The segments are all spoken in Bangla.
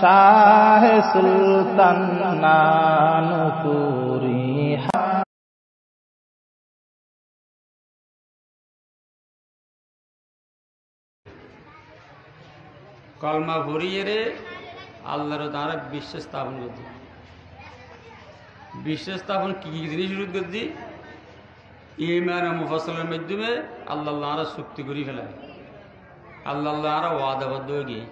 শাহ সুলতান নানপুরি। কলমা ভরিয়ে রে আল্লাহর তারা বিশ্বাস স্থাপন করছি। বিশ্বাস স্থাপন কি কি জিনিস শুরু করছি? ঈমান ও মুফাসসালের মাধ্যমে আল্লাহ আল্লাহরা চুক্তি করে ফেলায়, আল্লাহ আল্লাহরা ওয়াদাবদ্ধ হয়ে গিয়ে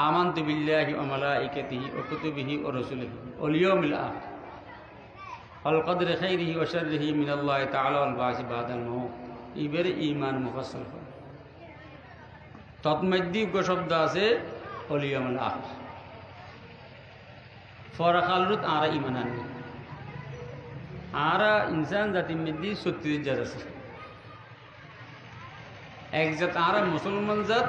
আমানতু বিল্লাহি ওয়া মালাইকাতিহি ওয়া কুতুবিহি ওয়া রাসূলিহি ওয়াল ইয়াউমিল আখির ওয়াল কদরি খাইরিহি ওয়া শাররিহি মিনাল্লাহি তাআলা ওয়াল বা'সি বাদাল মাউত। এবারে ঈমান মুফাসসাল হয়। তৎমধ্যে শব্দ আছে ওয়াল ইয়াউমিল আখির। ফরাখালরুত আরা ঈমান আনবে। আরা ইনসান জাতির মধ্যে ৩৬ জাত আছে। এক জাত আরা মুসলমান জাত,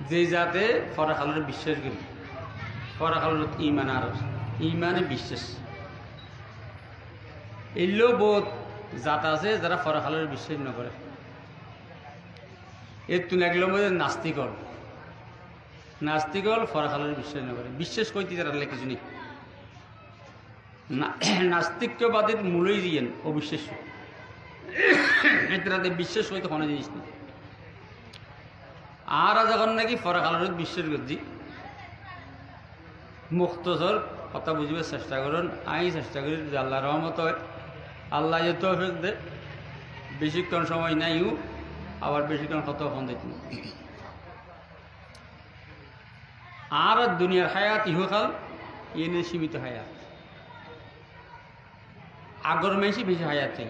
যে জাতে ফরাখালের বিশ্বাস করি। ফরাখালের ইমান আর ইমানে বিশ্বাস। এলেও বহুত জাত আছে যারা ফরাখালের বিশ্বাস না করে। এর তুলে এক নম্বরে নাস্তিকল। নাস্তিকল ফরাখালের বিশ্বাস না করে। বিশ্বাস করতে তারা কিছু নেই। নাস্তিক্যবাদের মূলই দিয়েন অবিশ্বাস্য। এটাতে বিশ্বাস করতে কোনো জিনিস নেই। আর যখন নাকি ফরাখালের বিশ্বাস করছি, মুক্তসর কথা বুঝবার চেষ্টা করুন। আমি চেষ্টা করি যে আল্লাহ রহমত হয়, আল্লাহ যে তৌফিক দে। বেশিক্ষণ সময় নাইও, আবার বেশিক্ষণ কত ফোন দিত। আর দুনিয়ার হায়াত ইহকাল এনে সীমিত হায়াত। আগর মাইসি বেশি হায়াত চাই।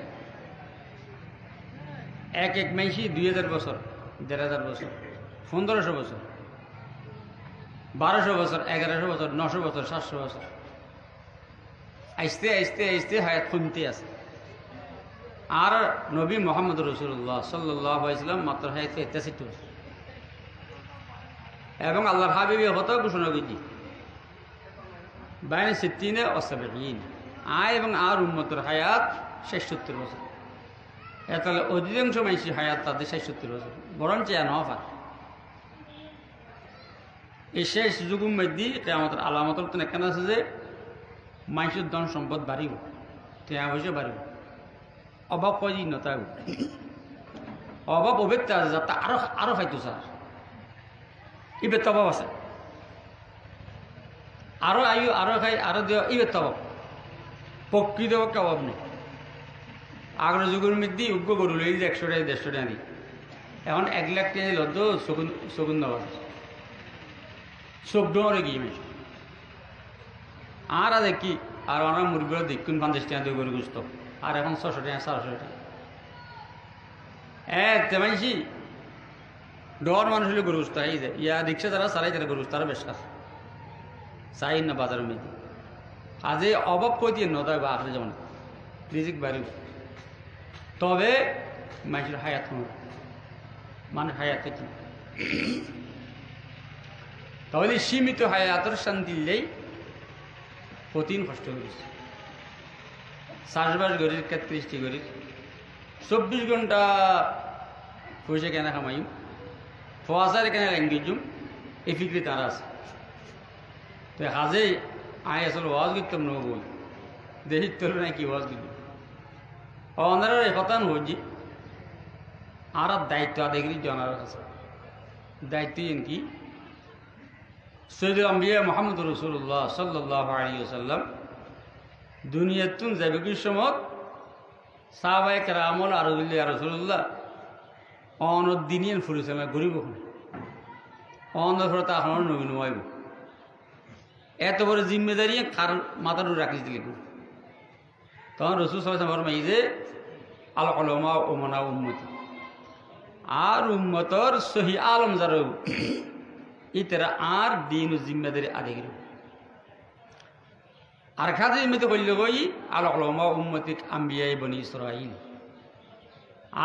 এক এক মাইসি ২০০০ বছর, ১৫০০ বছর, ১৫০০ বছর, ১২০০ বছর, ১১০০ বছর, ৯০০ বছর, ৭০০ বছর। আইসতে আইসতে আইসতে হায়াত কমতে আছে। আর নবী মোহাম্মদ রসুল্লাহ সাল্লাল্লাহু আলাইহি ওয়াসাল্লাম মাত্র হায়াত ৬৩ বছর। এবং আল্লাহর হাবিব কথা ঘোষণা করেছি বাইনে ৬০ ও ৭০। আয় এবং আর উম্মতের হায়াত ৬৬ বছর। তাহলে অধিকাংশ মানুষ হায়াত তাদের ৬৬ বছর, বরঞ্চ নফার। এই শেষ যুগের মধ্যে কিয়ামতের আলামতের তো এখানে আছে যে মানুষের ধন সম্পদ বাড়িব, টাকা পয়সা বাড়িব, অভাব কয়দিন নতাব, অভাব অবেকটা আছে যাতে আরো আরো খাইতো স্যার। ইবের তভাব আছে, আরো আয়ু আরো খাই আরো দেওয়া ইবের তভাব। প্রকৃত পক্ষে অভাব নেই। আগের যুগের মধ্যে উগ্র গরু লই ১০০ টাকা ১৫০ টাকা দিই। এখন ১ লাখ টাকা লদ্দ শগুন দেওয়া চোখ ডোরে গিয়ে মেশে। আর দেখি আর আমরা মুরগিগুলো দেখুন ৫০ টাকা দিয়ে গরু গুস্ত, আর এখন ৬০০ টাকা ৪০০ টাকা। তেমাইছি ডর মানুষ হলে গরু গুস্ত এই যায়। ইয়া রিক্সা যারা চালাই তারা গরু তারা বেশ কাজ চাই না বাজারের মধ্যে। আজ অভাব কই দিয়ে নয় বা আখরে যেমন রিজিক বাড়িব, তবে মানুষের হায়াত মানে হায়াত কি। তাহলে সীমিত হায়াতের শান্তি দিলেই প্রতিদিন কষ্ট করিস। চাষবাস করিস, ৩১টি করিস, ২৪ ঘন্টা পয়সা কেনা কামাইম, ফোয়াশার কেনা ল্যাঙ্গুয়েজ এই ফিক্রি তারা আছে। তো হাজে আয় আসলে ওয়াজ করতাম না বই দেখি তোর না কি ওয়াজ করবি অনার কথা হজি। আর দায়িত্ব আদায় করি জনার কাছে। দায়িত্ব কি? সৈয়দুল আম্বিয়া মুহাম্মদ রাসূলুল্লাহ সাল্লাল্লাহু আলাইহি ওয়াসাল্লাম দুনিয়াতুন যাবিকির সময় সাহাবায়ে কেরামল আরজুল্লাহ ইয়া রাসূলুল্লাহ অনদিনিয়ান ফুরিসামা গরিব ওখানে অনফরতা এখন নবী নয়। এত বড় জিম্মেদারি কার মাথার উপর রাখিস দিলে। তখন রাসূল সাল্লাল্লাহু আলাইহি ওয়াসাল্লাম ফরমাই যে আল উলামা উমানা উম্মতি, আর উম্মতর সহি আলম যারা ইতারা আর দিন জিম্মেদারি আদায় করব। আর খাজে এমনিতে বলল গই আল উলামা উম্মতি আম্বিয়ায়ে বনি ইসরাঈল,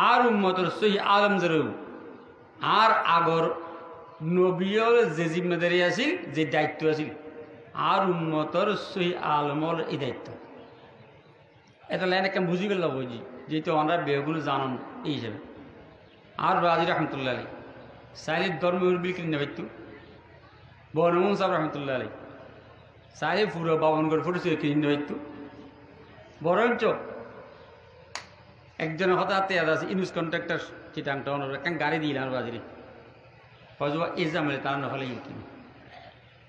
আর উম্মতর সহি আলম যারা আর আগর নবীর যে জিম্মেদারি আছিল, যে দায়িত্ব আছিল, আর উম্মতর সহি আলমর এই দায়িত্ব। এটা লাইন একটা বুঝি গেল বুঝি যেহেতু আমরা বেগুলো জানান এই হিসাবে। আর রাজি রহমতুল্লাহ আলী সাইলির ধর্ম বিক্রি নেবাইতো বনমুন সাহেব রহমতুল্লাহ আলী সাহে পুরো বাবনগর ফুটেছিল কিনে হইতো বরঞ্চ একজনের কথা হাতে আছে ইনুস কন্ট্রাক্টর চিটাংটা অনেক গাড়ি দিই না বাজারে হজবা এই জামেলে তার না হলে কিনে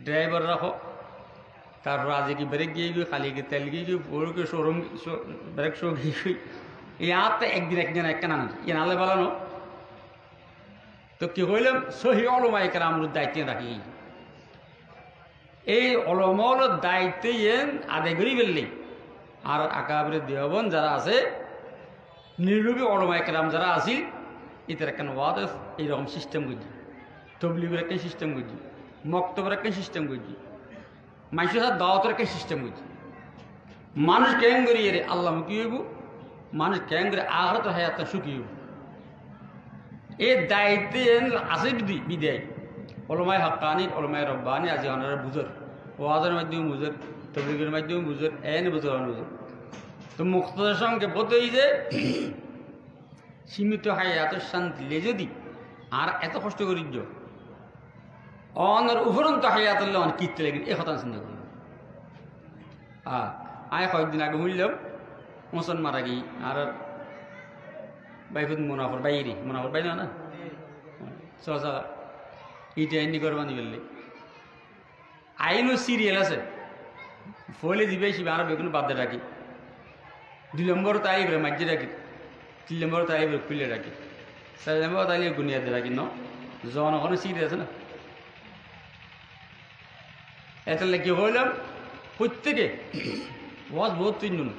ড্রাইভার রাখো তারপর আজকে কি ব্রেক গিয়ে গিয়ে খালি গিয়ে তেল গিয়ে গিয়ে পুরোকে শোরুম ব্রেক শো গিয়ে গিয়ে এই আতে একদিন একজন একটা নান ইয়ে নালে বালানো তো কি হইলাম সহি অলমাইকার আমরা দায়িত্বে রাখি এই অলমল দায়িত্বে ইয়েন আদায় করি ফেললি আর আকাবরে দেওয়াবন যারা আছে নির্লোভী অলমাইকার যারা আসিল এদের একটা ওয়াদ এইরকম সিস্টেম করছি তবলিগের একটা সিস্টেম করছি মক্তবের একটা সিস্টেম করছি মানুষের সাথে দাওয়াতের একটা সিস্টেম করছি মানুষ কেন করি এর আল্লাহ মুখী হইব মানুষ কেন করে আঘাত হায়াত সুখী হইব এই দায়িত্বে আছে বিদায় অলমায় হকানি অলমায় রব্বানি আজি অনারা বুঝর ওয়াজের মাধ্যমে বুঝর তবলিগের মাধ্যমে বুঝর এনে বুঝর বুঝর তো মুক্তদের সঙ্গে বোধই যে সীমিত হায়াতের শান্তি লে যদি আর এত কষ্ট করি অনার উপরন্ত হায়াত অনেক কীর্তি লাগে এ কথা চিন্তা করি আয় কয়েকদিন আগে বুঝলাম মোসন মারা গিয়ে আর বাইফুদ মুনাফর বাইরে না সহজা ইটা এন্ডি করবানি বললে আইনও সিরিয়াল আছে ফলে দিবে শিবে আর বেগুন বাদ রাখি 2 নম্বর তারিখ মাঝে রাখি 3 নম্বর তারিখ খুলে রাখি 4 নম্বর তারিখ গুনিয়াতে রাখি ন জন ওখানে সিরিয়াল আছে না এত কি হইলাম প্রত্যেকে ওয়াজ বহুত তিনজন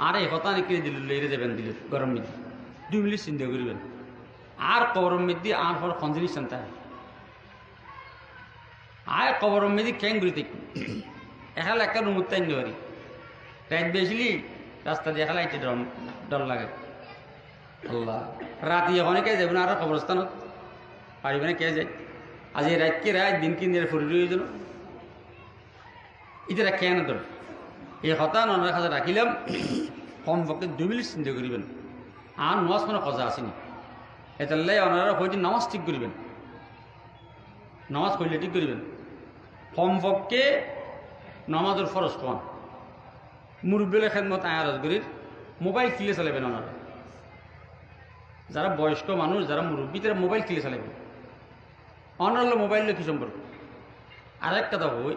আর এই হতা নিয়ে দিল লেরে যাবেন দিল গরম মিদি 2 মিনিট চিন্তা করবেন আর কবরম মিদি আর পর খঞ্জিনি চিন্তা আয় কবরম মিদি কেন ঘুরিতে এখানে একটা রুম উত্তাইন পারি রাত বেশিলি রাস্তা দিয়ে এখানে আইতে ডর লাগে আল্লাহ রাতি ওখানে কে যাবে না আর কবরস্থানত পারিবে না কে যায় আজ এই রাতকে রাত দিন কিন দিয়ে ফুরি রয়ে যেন এটা কেন ধর এই হতা ননার কাছে রাখিলাম কমপক্ষে 2 মিনিট চিন্তা করিবেন আর নামাজ কোনো কথা আসেনি এতাল্লাই ওনারা হয়তো নামাজ ঠিক করিবেন নামাজ করলে ঠিক করিবেন কমপক্ষে নামাজের ফরজ কম মুরব্বীর খেদমত আয়ারজ করির মোবাইল কিলে চালাবেন ওনারা যারা বয়স্ক মানুষ যারা মুরব্বী তারা মোবাইল কিলে চালাবেন অনারল মোবাইল কি সম্পর্ক আরেক কথা হই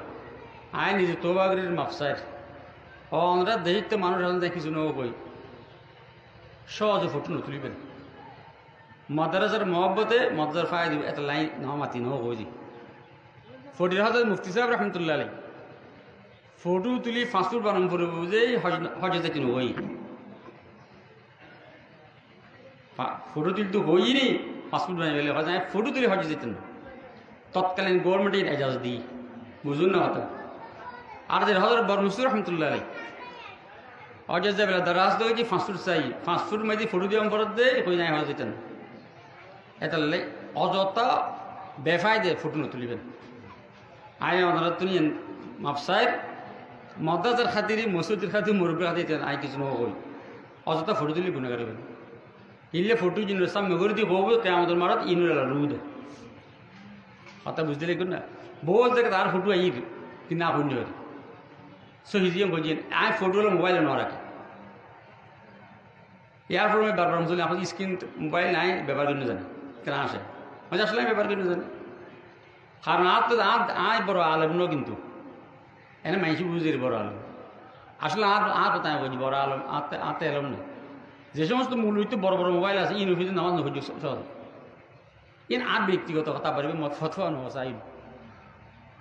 আয় নিজে তোবাগরির মাফসার আমরা দেখিতে মানুষ এখন দেখি শুনেও কই সহজে ফটো তুলিবেন মাদ্রাসার মহব্বতে মাদ্রাসার ফায় দিব একটা লাইন নামাতি নহ কই ফটির হাজার মুফতি সাহেব রহমতুল্লাহ আলী ফটো তুলি ফাঁসুর বানাম পরে বুঝে হজে কিনো হই ফটো তুলতে হইনি পাসপোর্ট বানিয়ে গেলে হজ ফটো তুলে হজে যেতেন তৎকালীন গভর্নমেন্টের এজাজ দিই বুঝুন না হতো আর যে হজরত বরমুসুর রহমতুল্লাহ আলী অজয় যাবে দারাজ দিয়ে ফাঁসুর চাই ফাঁসুর মেয়েদি ফটো দিয়ে অম্পর দিয়ে হয়ে যায় হজ যেতেন এতালে অযথা বেফায় দিয়ে ফটো তুলিবেন আয় ওনারা তুলি মাফসাইর মদাজার খাতিরি মসুদের খাতির মুরব্বীর খাতির আয় কিছু নহ কই অযথা ফটো তুলি গুণে করবেন ইলে ফটো যিনি সামনে করে দিয়ে হবো তে আমাদের মারাত ইনুর রুদ কথা বুঝতে লিখুন না বহু জায়গা তার ফটো আই কি না হইনি পারি সহিজিয়ে বলছেন আয় ফটো হলো মোবাইলে না রাখি ইয়ার পর আমি বারবার চলি এখন স্ক্রিন মোবাইল নাই ব্যবহার করতে জানি কেন আসে মজা আসলে আমি ব্যবহার করতে জানি কারণ আর তো আয় বড় আলম ন কিন্তু এনে মাইসি বুঝে বড় আলম আসলে আর কোথায় বলছি বড় আলম আতে এলম না যে সমস্ত মূল্যতে বড় বড় মোবাইল আছে ইউনিভার্সিটি নামাজ নহ সহজ ইন আর ব্যক্তিগত কথা পারবে মত ফতোয়া নহ চাইব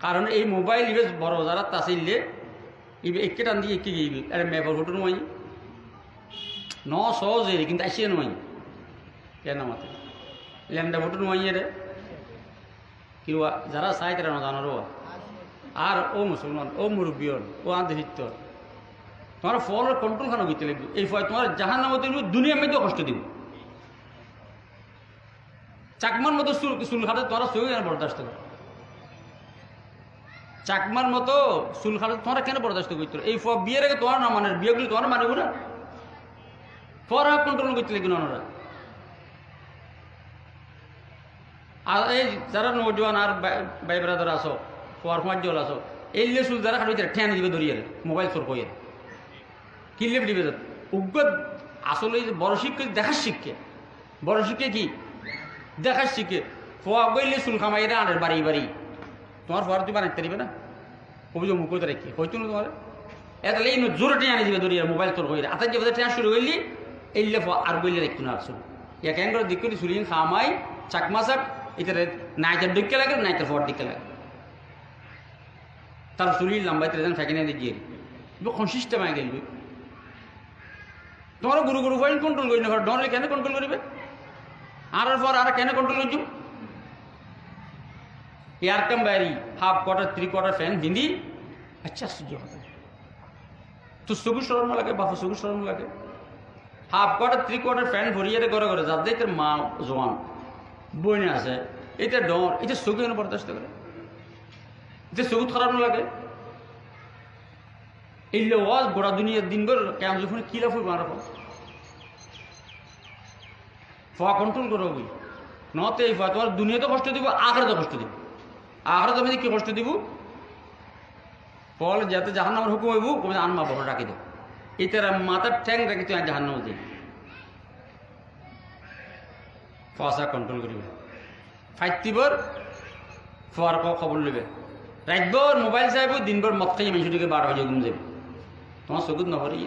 কারণ এই মোবাইল ইবে বড় যারা তাছিললে ইবে একে টান দিয়ে একে গিয়ে আরে মেপর ফটো নয় ন সহজে কিন্তু আসিয়ে নয় কেন মাতে ল্যান্ডা ফটো নয় রে কি যারা চাই তারা নজানো আর ও মুসলমান ও মুরব্বীর ও আন্তরিত্য তোমার ফলের কন্ট্রোল খানো করতে লাগবে এই ফল তোমার জাহান নামে দিব দুনিয়ার মধ্যে কষ্ট দিব চাকমার মতো চুল খাটে তোমার সই বরদাস্ত করো চাকমার মতো চুল খাটে তোমরা কেন বরদাস্ত করতে এই বিয়ের আগে তোমার না মানে বিয়েগুলি তোমার মানিব না তোমার কন্ট্রোল করতে লাগবে ওনারা আর এই যারা নৌজওয়ান আর ভাই ব্রাদার আসো ফোয়ার ফোয়ার জল আছো এলে চুল দ্বারা খাটি ঠেন দিবে দরিয়ার মোবাইল চোর কইয়ে কিনলে দিবে উগ্র আসলে বড় শিক্ষা দেখার শিক্ষে বড় শিক্ষে কি দেখার শিক্ষে ফোয়া গইলে চুল খামাই আনের বাড়ি বাড়ি তোমার ফোয়ার তুই বানাইতে দিবে না অভিযোগ মুখ করে রেখে হয়তো না তোমার এটা এই জোরে টেনে আনি দিবে দরিয়ার মোবাইল চোর কইরে আতার যে টেনা শুরু করলি এলে আর বললে রাখতো না আসলে এক করে দিক করে চুলিং খামাই চাকমা চাক এটা নাইটার দিকে লাগে নাইটার ফোয়ার দিকে লাগে তার চুলি লম্বাইতে ফেঁকে নিয়ে গিয়ে কখন সিস্টেম আগে গেলবি তোমার গুরু গুরু ফাইন কন্ট্রোল করি না ডনলে কেন কন্ট্রোল করবে আর পর আর কেন কন্ট্রোল করছো এয়ার কাম বাইরি হাফ কোয়ার্টার 3/4 ফ্যান হিন্দি আচ্ছা আশ্চর্য কথা তো সবুজ সরম লাগে বাপু সবুজ সরম লাগে হাফ কোয়ার্টার 3/4 ফ্যান ভরিয়ে ঘরে ঘরে যার দেখে মা জোয়ান বইনে আছে এটা ডর এটা সবু কেন বরদাস্ত করে এটা সবুজ খারাপ না লাগে এই ওয়াজ গোড়া দুনিয়ার দিনভর কেমন যখন কি লাভ হইব আর ফোয়া কন্ট্রোল করো বই নতে এই ফোয়া তোমার দুনিয়াতে কষ্ট দিব আখড়াতে কষ্ট দিব আখড়াতে আমি কি কষ্ট দিব ফল যাতে জাহান নামের হুকুম হইব কমে আনমা বড় ডাকি দেব এটার মাথার ঠ্যাং রাখি তুই জাহান নামে দিই ফসা কন্ট্রোল করিবে ফাইতিবর ফোয়ার খবর নেবে রাতভর মোবাইল চাইব দিনভর মদ খাই মানুষটিকে 12 বাজে ঘুম যাবে তোমার চকুত নহরি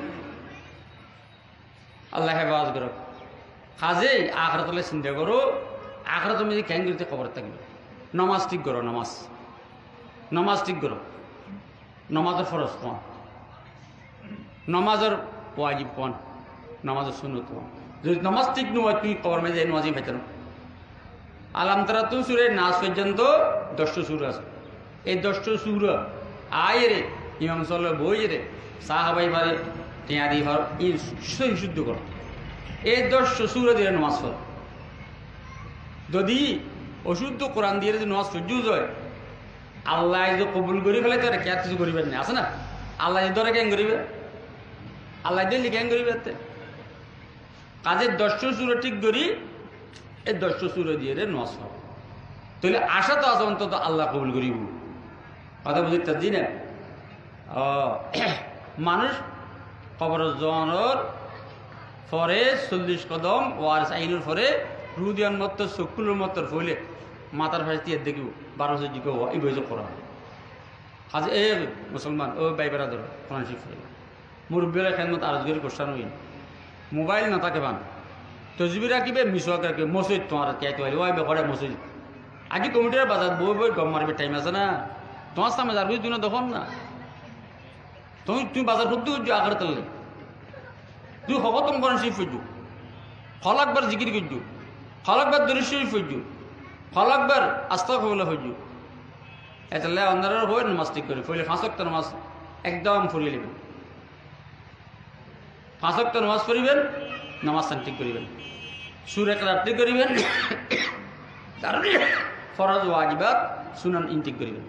আল্লাহ হেফাজ করো কাজে আখড়া তলে চিন্তা করো আখড়া তুমি যে কেন করতে খবর থাকবে নমাজ ঠিক করো নমাজ ঠিক করো নমাজের ফরজ কোন নমাজের ওয়াজিব কোন নমাজের সুন্নত কোন যদি নমাজ ঠিক নয় তুই খবর মেয়ে যাই নমাজই পাইতে না আলাম তারা তুই সুরে নাচ পর্যন্ত 10টা সুর আছে এই 10টা সুর আয় রে ইমাম সাল্লাহ বই রে সাহাবাই পারে টিয়া দিয়ে ভার ই শুদ্ধ কর এই 10টা সুর দিয়ে নামাজ পড় যদি অশুদ্ধ কোরআন দিয়ে যদি নামাজ সহ্য হয় আল্লাহ যদি কবুল করি ফেলে তো কে কিছু করিবেন না আছে না আল্লাহ ধরে কেন করিবে আল্লাহ দিল্লি কেন করিবে কাজের 10টা সুর ঠিক করি এই 10টা সুর দিয়ে নামাজ পড় তাহলে আশা তো আছে অন্তত আল্লাহ কবুল করিব কথা বুঝতে চাচ্ছি না মানুষ কবর জনের পরে 40 কদম ওয়ারিস আইনের পরে রুদিয়ান মত চকুলের মত ফলে মাথার ফাঁস দিয়ে দেখিব 12 বছর জিকে এই বই করা আজ এ মুসলমান ও বাইবেরা ধরো কোরআন শিখ মুরব্বীরা খেদমত আরজগির কোশ্চান হইন মোবাইল না থাকে বান তসবি রাখিবে মিশক রাখবে মসজিদ তোমার কে তোয়ালি ওই বেকরে মসজিদ আগে কমিটির বাজার বই বই গম মারবে টাইম আছে না তোমার সামনে যার তুই না তখন না তুমি বাজার করতে হচ্ছ আগার তালে তুই খবতম করেন সেই ফজু ফলাকবার জিকির করছু ফলাকবার দরিশ্বরী ফজু ফলাকবার আস্থা খবলে ফজু এতালে অন্ধারের হয়ে নামাজ ঠিক করে ফলে 5 ওয়াক্ত নামাজ একদম ফুরিয়ে নেবেন 5 ওয়াক্ত নামাজ পড়িবেন নামাজ ঠিক করিবেন সূরা রাত্রি করিবেন কারণ ফরজ ওয়াজিবাত সুনান ইনতিক করিবেন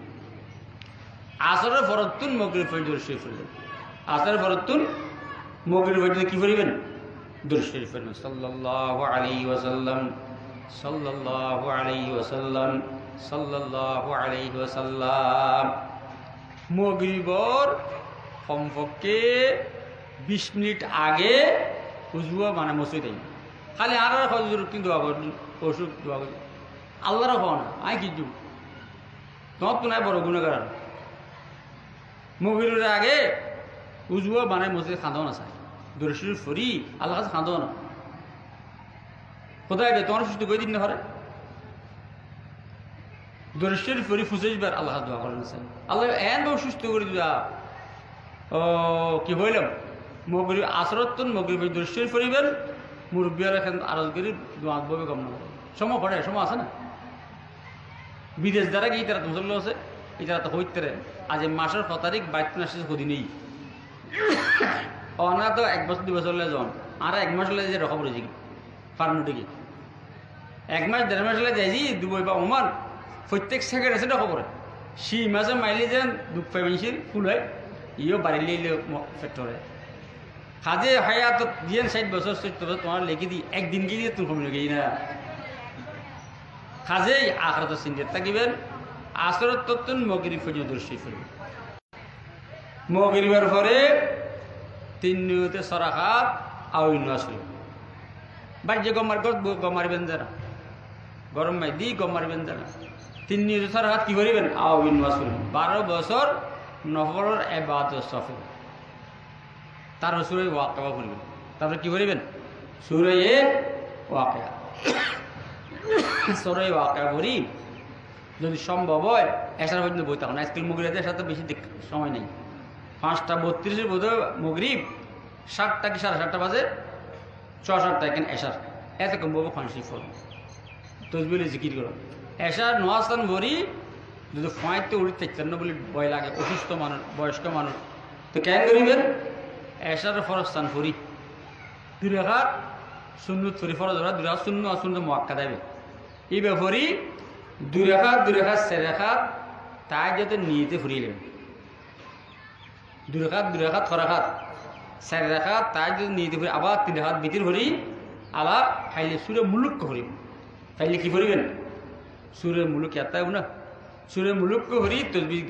আসরের ফরতুন মগরিব ফজর শরীফ পড়বেন আসরের ফরতুন মগরিব ফজর কি পড়বেন দুরূদ শরীফ পড়বেন সাল্লাল্লাহু আলাইহি ওয়াসাল্লাম সাল্লাল্লাহু আলাইহি ওয়াসাল্লাম সাল্লাল্লাহু আলাইহি ওয়াসাল্লাম মগরিবর কমপক্ষে 20 মিনিট আগে উজুয়া মানে মসজিদে খালি আর হজুর কিন্তু অসুখ দোয়া করি আল্লাহর হওয়া না আই কিছু তোমার তো নাই বড় গুণাগার মগরিবের আগে উজুয়া বানায় মসজিদে খাঁদো না চাই দুরূদ শরীফ পড়ি আল্লাহ কাছে খাঁদো না কোথায় তোমার সুস্থ করে দিন না ঘরে দুরূদ শরীফ পড়ি ফুসেইবার আল্লাহ দোয়া করেন আল্লাহ এন বহু সুস্থ করে দিবা ও কি হইলাম মগরিব আসরতুন মগরিব দুরূদ শরীফ পড়িবেন মুরব্বীরা এখন আরজ করি দোয়া ববে গম না সময় পড়ে সময় আছে না বিদেশ দ্বারা গিয়ে তারা মুসল্ল আছে এটা তো হইতে আজ মাসের 6 তারিখ 22 মাসের কদিন নেই অনা তো 1 বছর 2 বছর হলে যান আর 1 মাস হলে যে রকম রয়েছে কি ফার্মুটে কি 1 মাস 1.5 মাস হলে যাইছি দুবই বা ওমান প্রত্যেক সেকেন্ড আছে না খবর সি মাসে মাইলে যান দুঃখ পাইবেন ফুল হয় ইও বাড়িলে ফ্যাক্টরে কাজে হায়াত দিয়ে 60 বছর 70 বছর তোমার লেগে দিই একদিন গিয়ে তুমি কমে গেই না কাজেই আখরাত চিন্তা থাকিবেন আসরের তত্তন মগরিব পর্যন্ত দর্শী ফুরব মগরিবের পরে 3 নিয়তে সরাকাত আউল নাসরি বাজে গমারবেন যারা গরম মাই দি গমারবেন যারা 3 নিয়তে সরাকাত কি করিবেন আউল নাসরি 12 বছর নফলের ইবাদত সফল তার সূরা ওয়াকিয়া পড়বেন তারপরে কি করিবেন সূরা ওয়াকিয়া সূরা ওয়াকিয়া পড়ি যদি সম্ভব হয় এসার পর্যন্ত বই থাকুন আজকাল মগরিবের সাথে বেশি সময় নেই 5:32 বোধ মগরিব 7টা কি 7:30 বাজে 6:30 এখানে এসার এত কম বলবো ফাঁসি ফল তসবিলে জিকির করো এসার নোয়াস্তান ভরি যদি ফাঁইতে উড়িতে চান না বলে ভয় লাগে অসুস্থ মানুষ বয়স্ক মানুষ তো কেন করিবেন এসার ফরস্থান ভরি 2 রাকাত সুন্নত ফরি ফরজ 2 রাকাত সুন্নত অসুন্নত মুআক্কাদা দেবে এই ব্যাপারে 2 রাকাত 4 রাকাত তাই যাতে নিতে ফুরিলেন 2 রাকাত 4 রাকাত তাই যদি নিতে ফুরি আবার 3 রাকাত বিতির ভরি আবার ফাইলে সূরা মুলুক করিব ফাইলে কি করিবেন সূরা মুলুক এত না সূরা মুলুক করি তসবিহ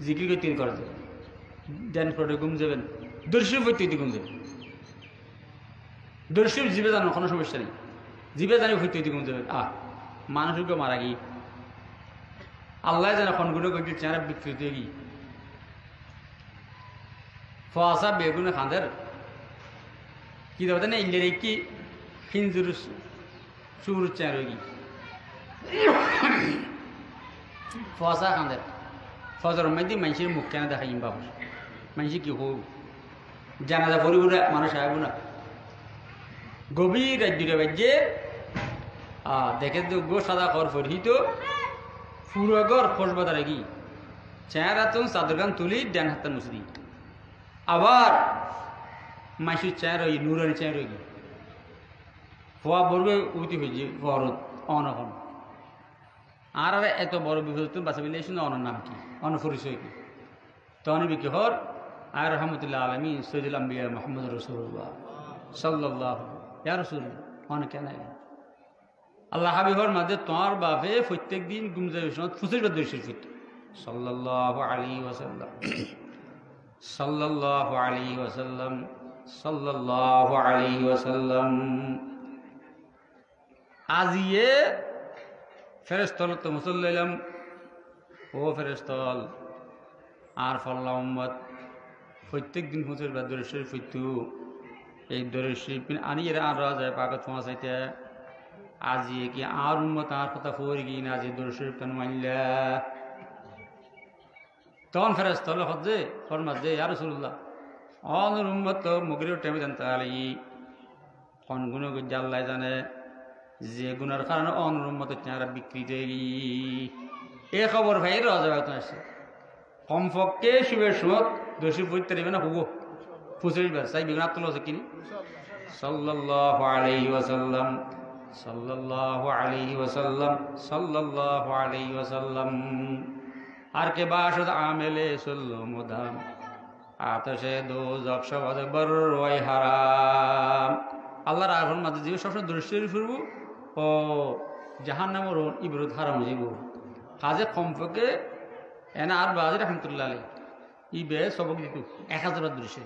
জিকির করে 3 করে দেবেন দেন পরে ঘুম যাবেন দর্শন হইতে ঘুম যাবেন দর্শন জিবে জানো কোনো সমস্যা নেই জিবে জানি হইতে ঘুম যাবেন মানুষকে মারা গিয়ে আল্লাহ যেন খনগুলো করছে চেহারা বিকৃত হয়ে গিয়ে ফসা বেগুনে খাঁদের কি দেবো না ইন্ডিয়ার কি হিন্দুর সুর চেয়ার হয়ে গিয়ে ফসা খাঁদের ফজর মধ্যে মানুষের মুখ কেন দেখাই বাবু মানুষ কি হোক জানাজা পরিব না মানুষ আইব না গভীর রাজ্যটা বাজ্যে দেখে তো গো সাদা কর ফরি তো ফুরগর খোঁজ বাজারে গি চেহারা তো চাদর গান তুলি ডান হাত মুসরি আবার মাইসুর চেয়ার ওই নুরানি চেয়ার ওই হওয়া বলবে উঠি হয়েছে ভরত অনখন আর এত বড় বিপদ তুমি বাঁচা মিলে শুনে অনর নাম কি অন পরিচয় কি তখন বিকি হর আর রহমতুল্লাহ আলমী সৈদুল আম্বিয়া মোহাম্মদ রসুল্লাহ সাল্লাহ ইয়া রসুল্লাহ অনেক কেন আল্লাহ হাবিবর মাঝে তোমার বাপে প্রত্যেক দিন গুমজাবের সময় ফুসের বাদ দর্শন ফিরত সাল্লাল্লাহু আলাইহি ওয়াসাল্লাম সাল্লাল্লাহু আলাইহি ওয়াসাল্লাম সাল্লাল্লাহু আলাইহি ওয়াসাল্লাম আজিয়ে ফেরেশতল তো মুসাল্লাম ও ফেরেশতল আর ফল্লা উম্মত প্রত্যেক দিন ফুসের বাদ দর্শন ফিরত এই দর্শন আনি এরা আর যায় পাগত ফোঁয়া চাইতে আজি কি আর উম্মত আর কথা ফুরি কি না আজি দরুদ শরীফ কেন মানলা তখন ফেরেশতা হচ্ছে ফরমাত যে ইয়া রাসূলুল্লাহ অনর উম্মত তো মগরিব টাইমে জানতে আলি কোন গুণ গজ্জা আল্লাহ জানে যে গুনার কারণে অনর উম্মত চেহারা বিকৃত হয়ে গি এই খবর ভাই রাজা তো আসে কমপক্ষে শিবের সময় দোষী পড়তে দেবে না হুগো ফুসরিবার চাই বিঘ্ন আত্মল আছে কিনি সাল্লাল্লাহু আলাইহি ওয়াসাল্লাম সাল্লাল্লাহু আলাইহি ওয়াসাল্লাম সাল্লাল্লাহু আলাইহি ওয়াসাল্লাম আর কে বাসদ আমেলে সুল্লু মুদাম আতশে দোজখ শবদ বরওয়াই হারাম আল্লাহর আগুন মাঝে জীব সবসময় দৃষ্টি ফিরবো ও জাহান্নামের ইবরত হারাম জীব কাজে কমপক্ষে এনা আর বাজি রহমতুল্লাহ আলাই ইবে সবক দিত 1000 দৃশ্যে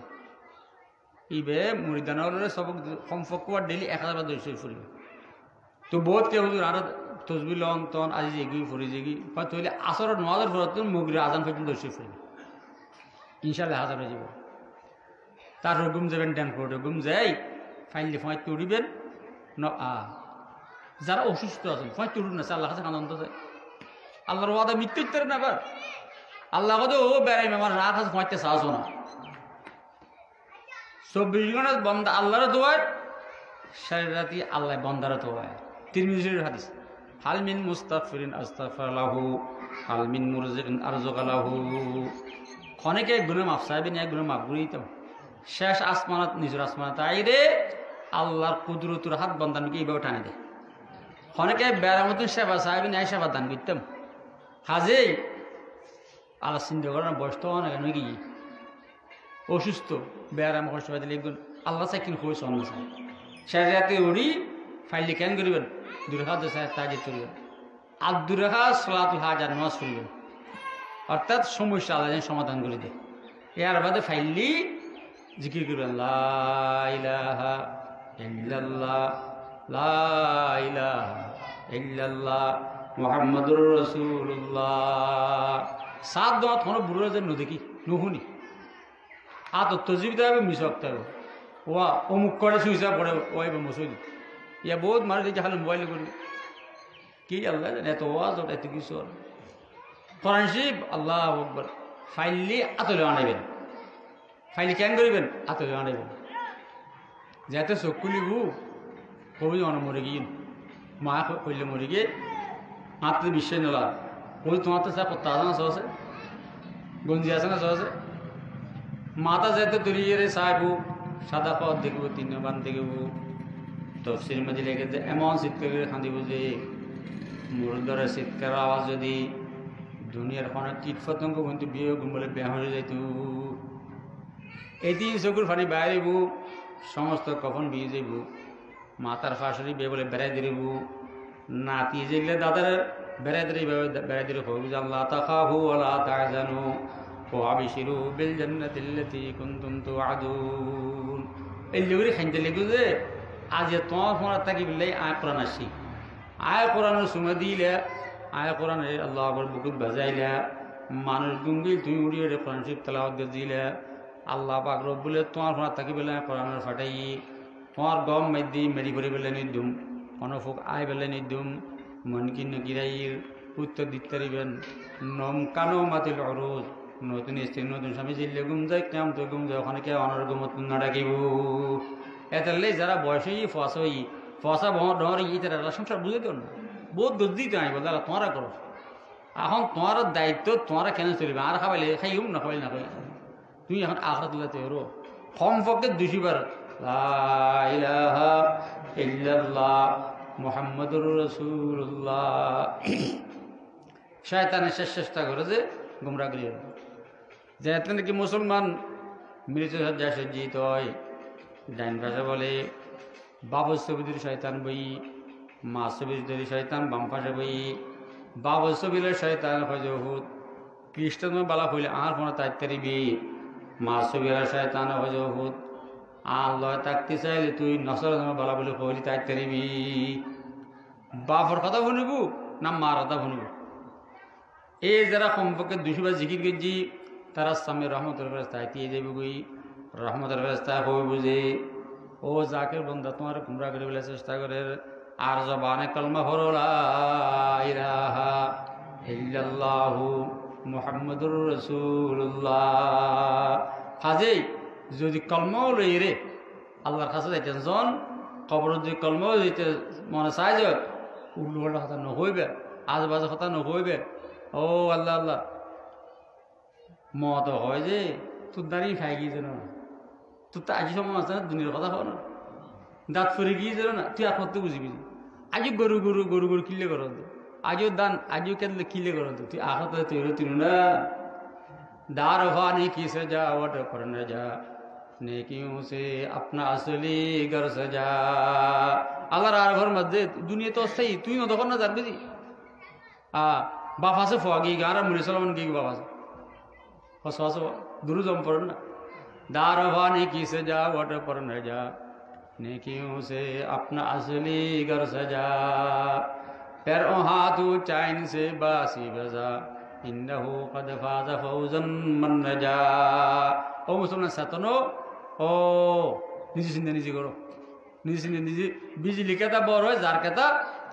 ইবে মুরিদানরে সবক কমপক্ষে ডেলি 1000 দৃশ্য ফুরিব তো বহুত কে হুজুর আর তসবিহ লন তন আজি যেগি ফুরি যেগি হয়তো হইলে আসরের নমাজের পর মগরিব আজান পর্যন্ত দর্শি ফুরিব ইনশাআল্লাহ হাজার হয়ে যাব তারপর ঘুম যাবেন ড্যান ফোর্টে ঘুম যাই ফাইনলি ফাঁই তুড়িবেন যারা অসুস্থ আছেন ফাঁই তুড়ুন না আল্লাহ কাছে আনন্দ যায় আল্লাহর ওয়াদা মৃত্যু ইত্যাদি না আবার আল্লাহ কথা ও বেড়াই আমার রাত আছে ফাঁইতে সাহস না 24 ঘন্টা বন্ধ আল্লাহর দোয়ার সারা রাতি আল্লাহ বন্দারা দোয়ায় তিরমিজির হাদিস হাল মিন মুস্তাগফিরিন আস্তাগফিরুল্লাহু হাল মিন মুরজিকিন আরযুকালাহু অনেকে গুনাহ মাফ চাইবেন এক গুনাহ মাফ করিতাম শেষ আসমানত নিজের আসমানত আইরে আল্লাহর কুদরতের হাত বন্দানকে এইভাবে টানে দেয় অনেকে বেড়ার মতন সেবা চাইবেন এই সেবা দান করতাম হাজেই আল্লাহ চিন্তা করেন বয়স তো অনেক নাকি অসুস্থ বেড়াম কষ্ট পাইতে লিখবেন আল্লাহ চাই কিন হয়েছে অন্য চাই শেষ রাতে উড়ি ফাইলে কেন করিবেন 2 রাকাত চাই তাকে চলবেন আব্দুর রেখা সলাতুল হাজার নামাজ পড়বেন, অর্থাৎ সমস্যা আল্লাহ সমাধান করে দেয়। এর বাদে ফাইললি জিকির করবেন লা ইলাহা ইল্লাল্লাহ, লা ইলাহা ইল্লাল্লাহ মুহাম্মাদুর রাসূলুল্লাহ। সাত দোয়া কোনো বুড়ো যে নদী নুহুনি আত্মজীবিত হবে মিশকতে হবে ওয়া অমুক করে সুইচা পড়ে ওয়াইবে মসুদি ইয়া বহুত মারে দিয়েছে খালি মোবাইলে করি কি আল্লাহ জানে এত ওয়াজ ওটা এত কিছু কোরআন শরীফ আল্লাহ আকবার ফাইললি আতলে আনাইবেন, ফাইলি কেন করিবেন আতলে আনাইবেন যাতে চকুলিবু কবি অন মরে গিয়ে মা কইলে মরে গিয়ে হাতে বিশ্বাস নলা ওই তোমার তো চা কত্তা আছে না সহসে গঞ্জি আছে না সহসে মাথা যেতে তরিয়ে রে সাহেবু সাদা পথ দেখবো 3 বান দেখবো তফসির মাঝে লেগে এমন চিৎকার করে খাঁদিব যে মুরুদরের চিৎকার আওয়াজ যদি দুনিয়ার কোনো কীট পতঙ্গ কিন্তু বিয়ে বলে বেয়া হয়ে যাইত। এদিন চকুর ফানি বাইরেব, সমস্ত কখন বিয়ে যাইব, মাতার ফাঁসরি বিয়ে বলে বেড়াই দিলিব, নাতি যেগুলো দাদার বেড়াই দিলে বেড়াই দিলে হবু আল্লাহ তাখাহু আলা তাহজানু ওয়া আবশিরু বিল জান্নাতিল্লাতী কুনতুম তুআদুন। এই লোকরি খাইতে লেগু যে আজ তোমার ফোন থাকি বললে আয় কোরআন আসি, আয় কোরআনের সময় দিলে আয় কোরআন আল্লাহ আকবার বুকুত বাজাইলা মানুষ গুঙ্গি তুমি উড়িয়ে কোরআন শরীফ তেলাওয়াত দিলে আল্লাহ পাক রব্বুল তোমার ফোন থাকি বলে কোরআনের ফাটাই তোমার গম মেদি মেরি করে বেলে নিদুম অনফুক আয় বেলে নিদুম মন কি নকিরাইর উত্তর দিতে পারিবেন নম কানো মাতিল অরোজ নতুন স্ত্রী নতুন স্বামী জিল্লে গুম যায় কেমন তো গুম যায় ওখানে কে অনর গুমত না ডাকিব। এতালে যারা বয়স ফসা ডর ইতারা সংসার বুঝে দেন না বহুত দর্দি তো আইব দাদা তোমরা করো এখন তোমার দায়িত্ব তোমরা কেন চলবে আর খাবাইলে খাইম না খাবাইলে না খাই তুমি এখন আখড়া তুলাতে হরো কমপক্ষে 200 বার লা ইলাহা ইল্লাল্লাহ মুহাম্মাদুর রাসূলুল্লাহ। শয়তানের শেষ চেষ্টা করে যে গুমরা করিয়ে যেতে নাকি মুসলমান মৃত্যুসজ্জা সজ্জিত হয় ডাইন পাশে বলে বাবর ছবিদের শয়তান বই, মা ছবিদের শয়তান বাম পাশে বই, বাবর ছবিলের শয়তান হজহুদ খ্রিস্টান বালা হইলে আর কোনো তাইতারিবি, মা ছবিলের শয়তান হজহুদ আল্লাহ তাকতে চাইলে তুই নসর বালা বলে কইলি তাইতারিবি। বাপর কথা শুনিব না মার কথা শুনিব? এই যারা কমপক্ষে 200 বার জিকির গেছি তারা সামনে রহমতের ব্যবস্থায় দিয়ে যাবে গই রহমতের ব্যবস্থা হই বুঝে ও জাকের বন্ধা তোমার গুমরা করে বলে চেষ্টা করে আর জবানে কলমা হলো লা ইলাহা ইল্লাল্লাহু মুহাম্মাদুর রাসূলুল্লাহ। কাজেই যদি কলমাও লই রে আল্লাহর কাছে যাইতেন জন কবর যদি কলমাও দিতে মনে চাই যে উল্লুহর কথা নহইবে আজবাজের কথা নহইবে ও আল্লাহ আল্লাহ মত হয় যে তোর দাঁড়িয়ে খাই গিয়ে যেন না তোর তো আজি সময় আছে না দুনিয়ার কথা হয় না দাঁত ফরে গিয়ে যেন না তুই আর করতে বুঝিবি আজও গরু গরু গরু গরু কিনলে করো আজও দান আজও কেনলে কিনলে করো তুই আখতে তৈরি তুই না दार भाने की सजावट पर न जा नेकियों से अपना असली घर सजा। আল্লাহর আর ঘর মধ্যে দুনিয়া তো সেই তুই না তখন না যাবি বাপ আছে ফগি গারা মুড়ি সালমান কি বাবা ফসফাস দুরুজম পড় না दार भाने की सजावट पर न जा नेकियों से अपना असली घर सजा पैरों हाथों चाइन से बासी बजा ইন্নাহু কদ ফাযা ফাওজান মান নাজা। ও মুসলমান সাতনো ও নিজে চিন্তা নিজে করো নিজে চিন্তা নিজে বিজলি কেতা বড় হয় যার কেতা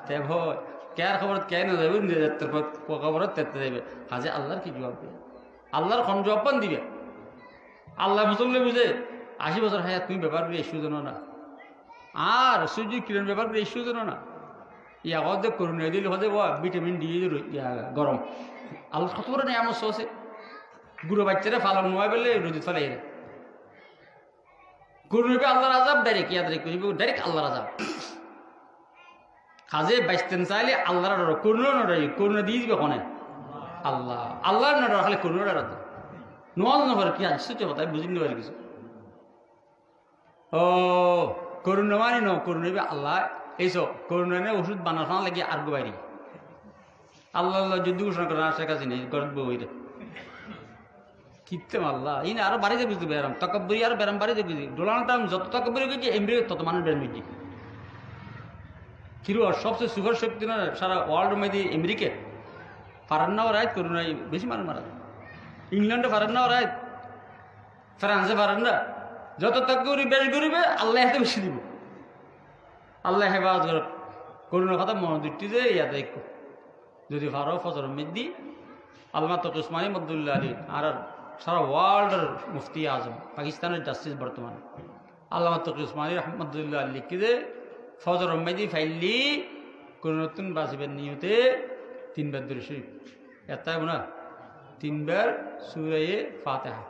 তে ভয় কেয়ার খবর কে না যাবে নিজের খবর তেতে যাবে হাজে আল্লাহর কি জবাব দিবে আল্লাহর কোন জবাব পান দিবে আল্লাহ মুসলমান বুঝে 80 বছর হায়াত তুমি ব্যাপার করে ইস্যু জানো না আর সূর্য কিরণ ব্যাপার করে ইস্যু জানো না ইয়া হদে করুন দিলে হদে ভিটামিন ডি গরম আল্লাহ কত বড় নিয়ামত আছে গুরু বাচ্চারা ফালান নয় বলে রোদি ফেলে গুরু নেবে আল্লাহর আযাব ডাইরেক্ট ইয়াদ রেখে ডাইরেক্ট আল্লাহর আযাব কাজে বাইস্তেন চাইলে আল্লাহর ডর করুন নডাই করুন দিয়ে দিবে কোনে আল্লাহ আল্লাহর নডর খালি করুন ডর নল নগর কি আশ্চর্য কথা বুঝিনি পারি কিছু ও করুন মানি ন করুন নেবে আল্লাহ এইসব করুন ওষুধ বানানো লাগে আর বাইরে আল্লাহ আল্লাহ যুদ্ধ ঘোষণা করে শেখ হাসিনা গর্ব হইলে কিনতে আল্লাহ এই না আরো বাড়িতে বুঝতে বেরাম তকব্বরি আর বেরাম বাড়িতে বুঝি ডোনাল্ড ট্রাম্প যত তকব্বরি গেছে আমেরিকা তত মানুষ বেরাম বুঝি কিরু আর সবচেয়ে সুগার শক্তি না সারা ওয়ার্ল্ড মধ্যে আমেরিকা পারেন না ওরাই করুন বেশি মানুষ মারা ইংল্যান্ডে পারেন না ওরাই ফ্রান্সে পারেন না যত তকব্বরি বেশ করিবে আল্লাহ এত বেশি দিব আল্লাহ হেফাজত করে করুণার কথা মনে দিচ্ছি যে ইয়াতে যদি ভারো ফজর মেদি আল্লাহ তক উসমানী মদুল্লাহ আলী আর সারা ওয়ার্ল্ডের মুফতি আজম পাকিস্তানের জাস্টিস বর্তমানে আল্লাহ তক উসমানী রহমদুল্লাহ আলী লিখি যে ফজর মেদি ফাইলি কোন নতুন বাঁচিবের নিয়তে 3 বার দরুদ শরীফ এটাই না 3 বার সূরা ফাতিহা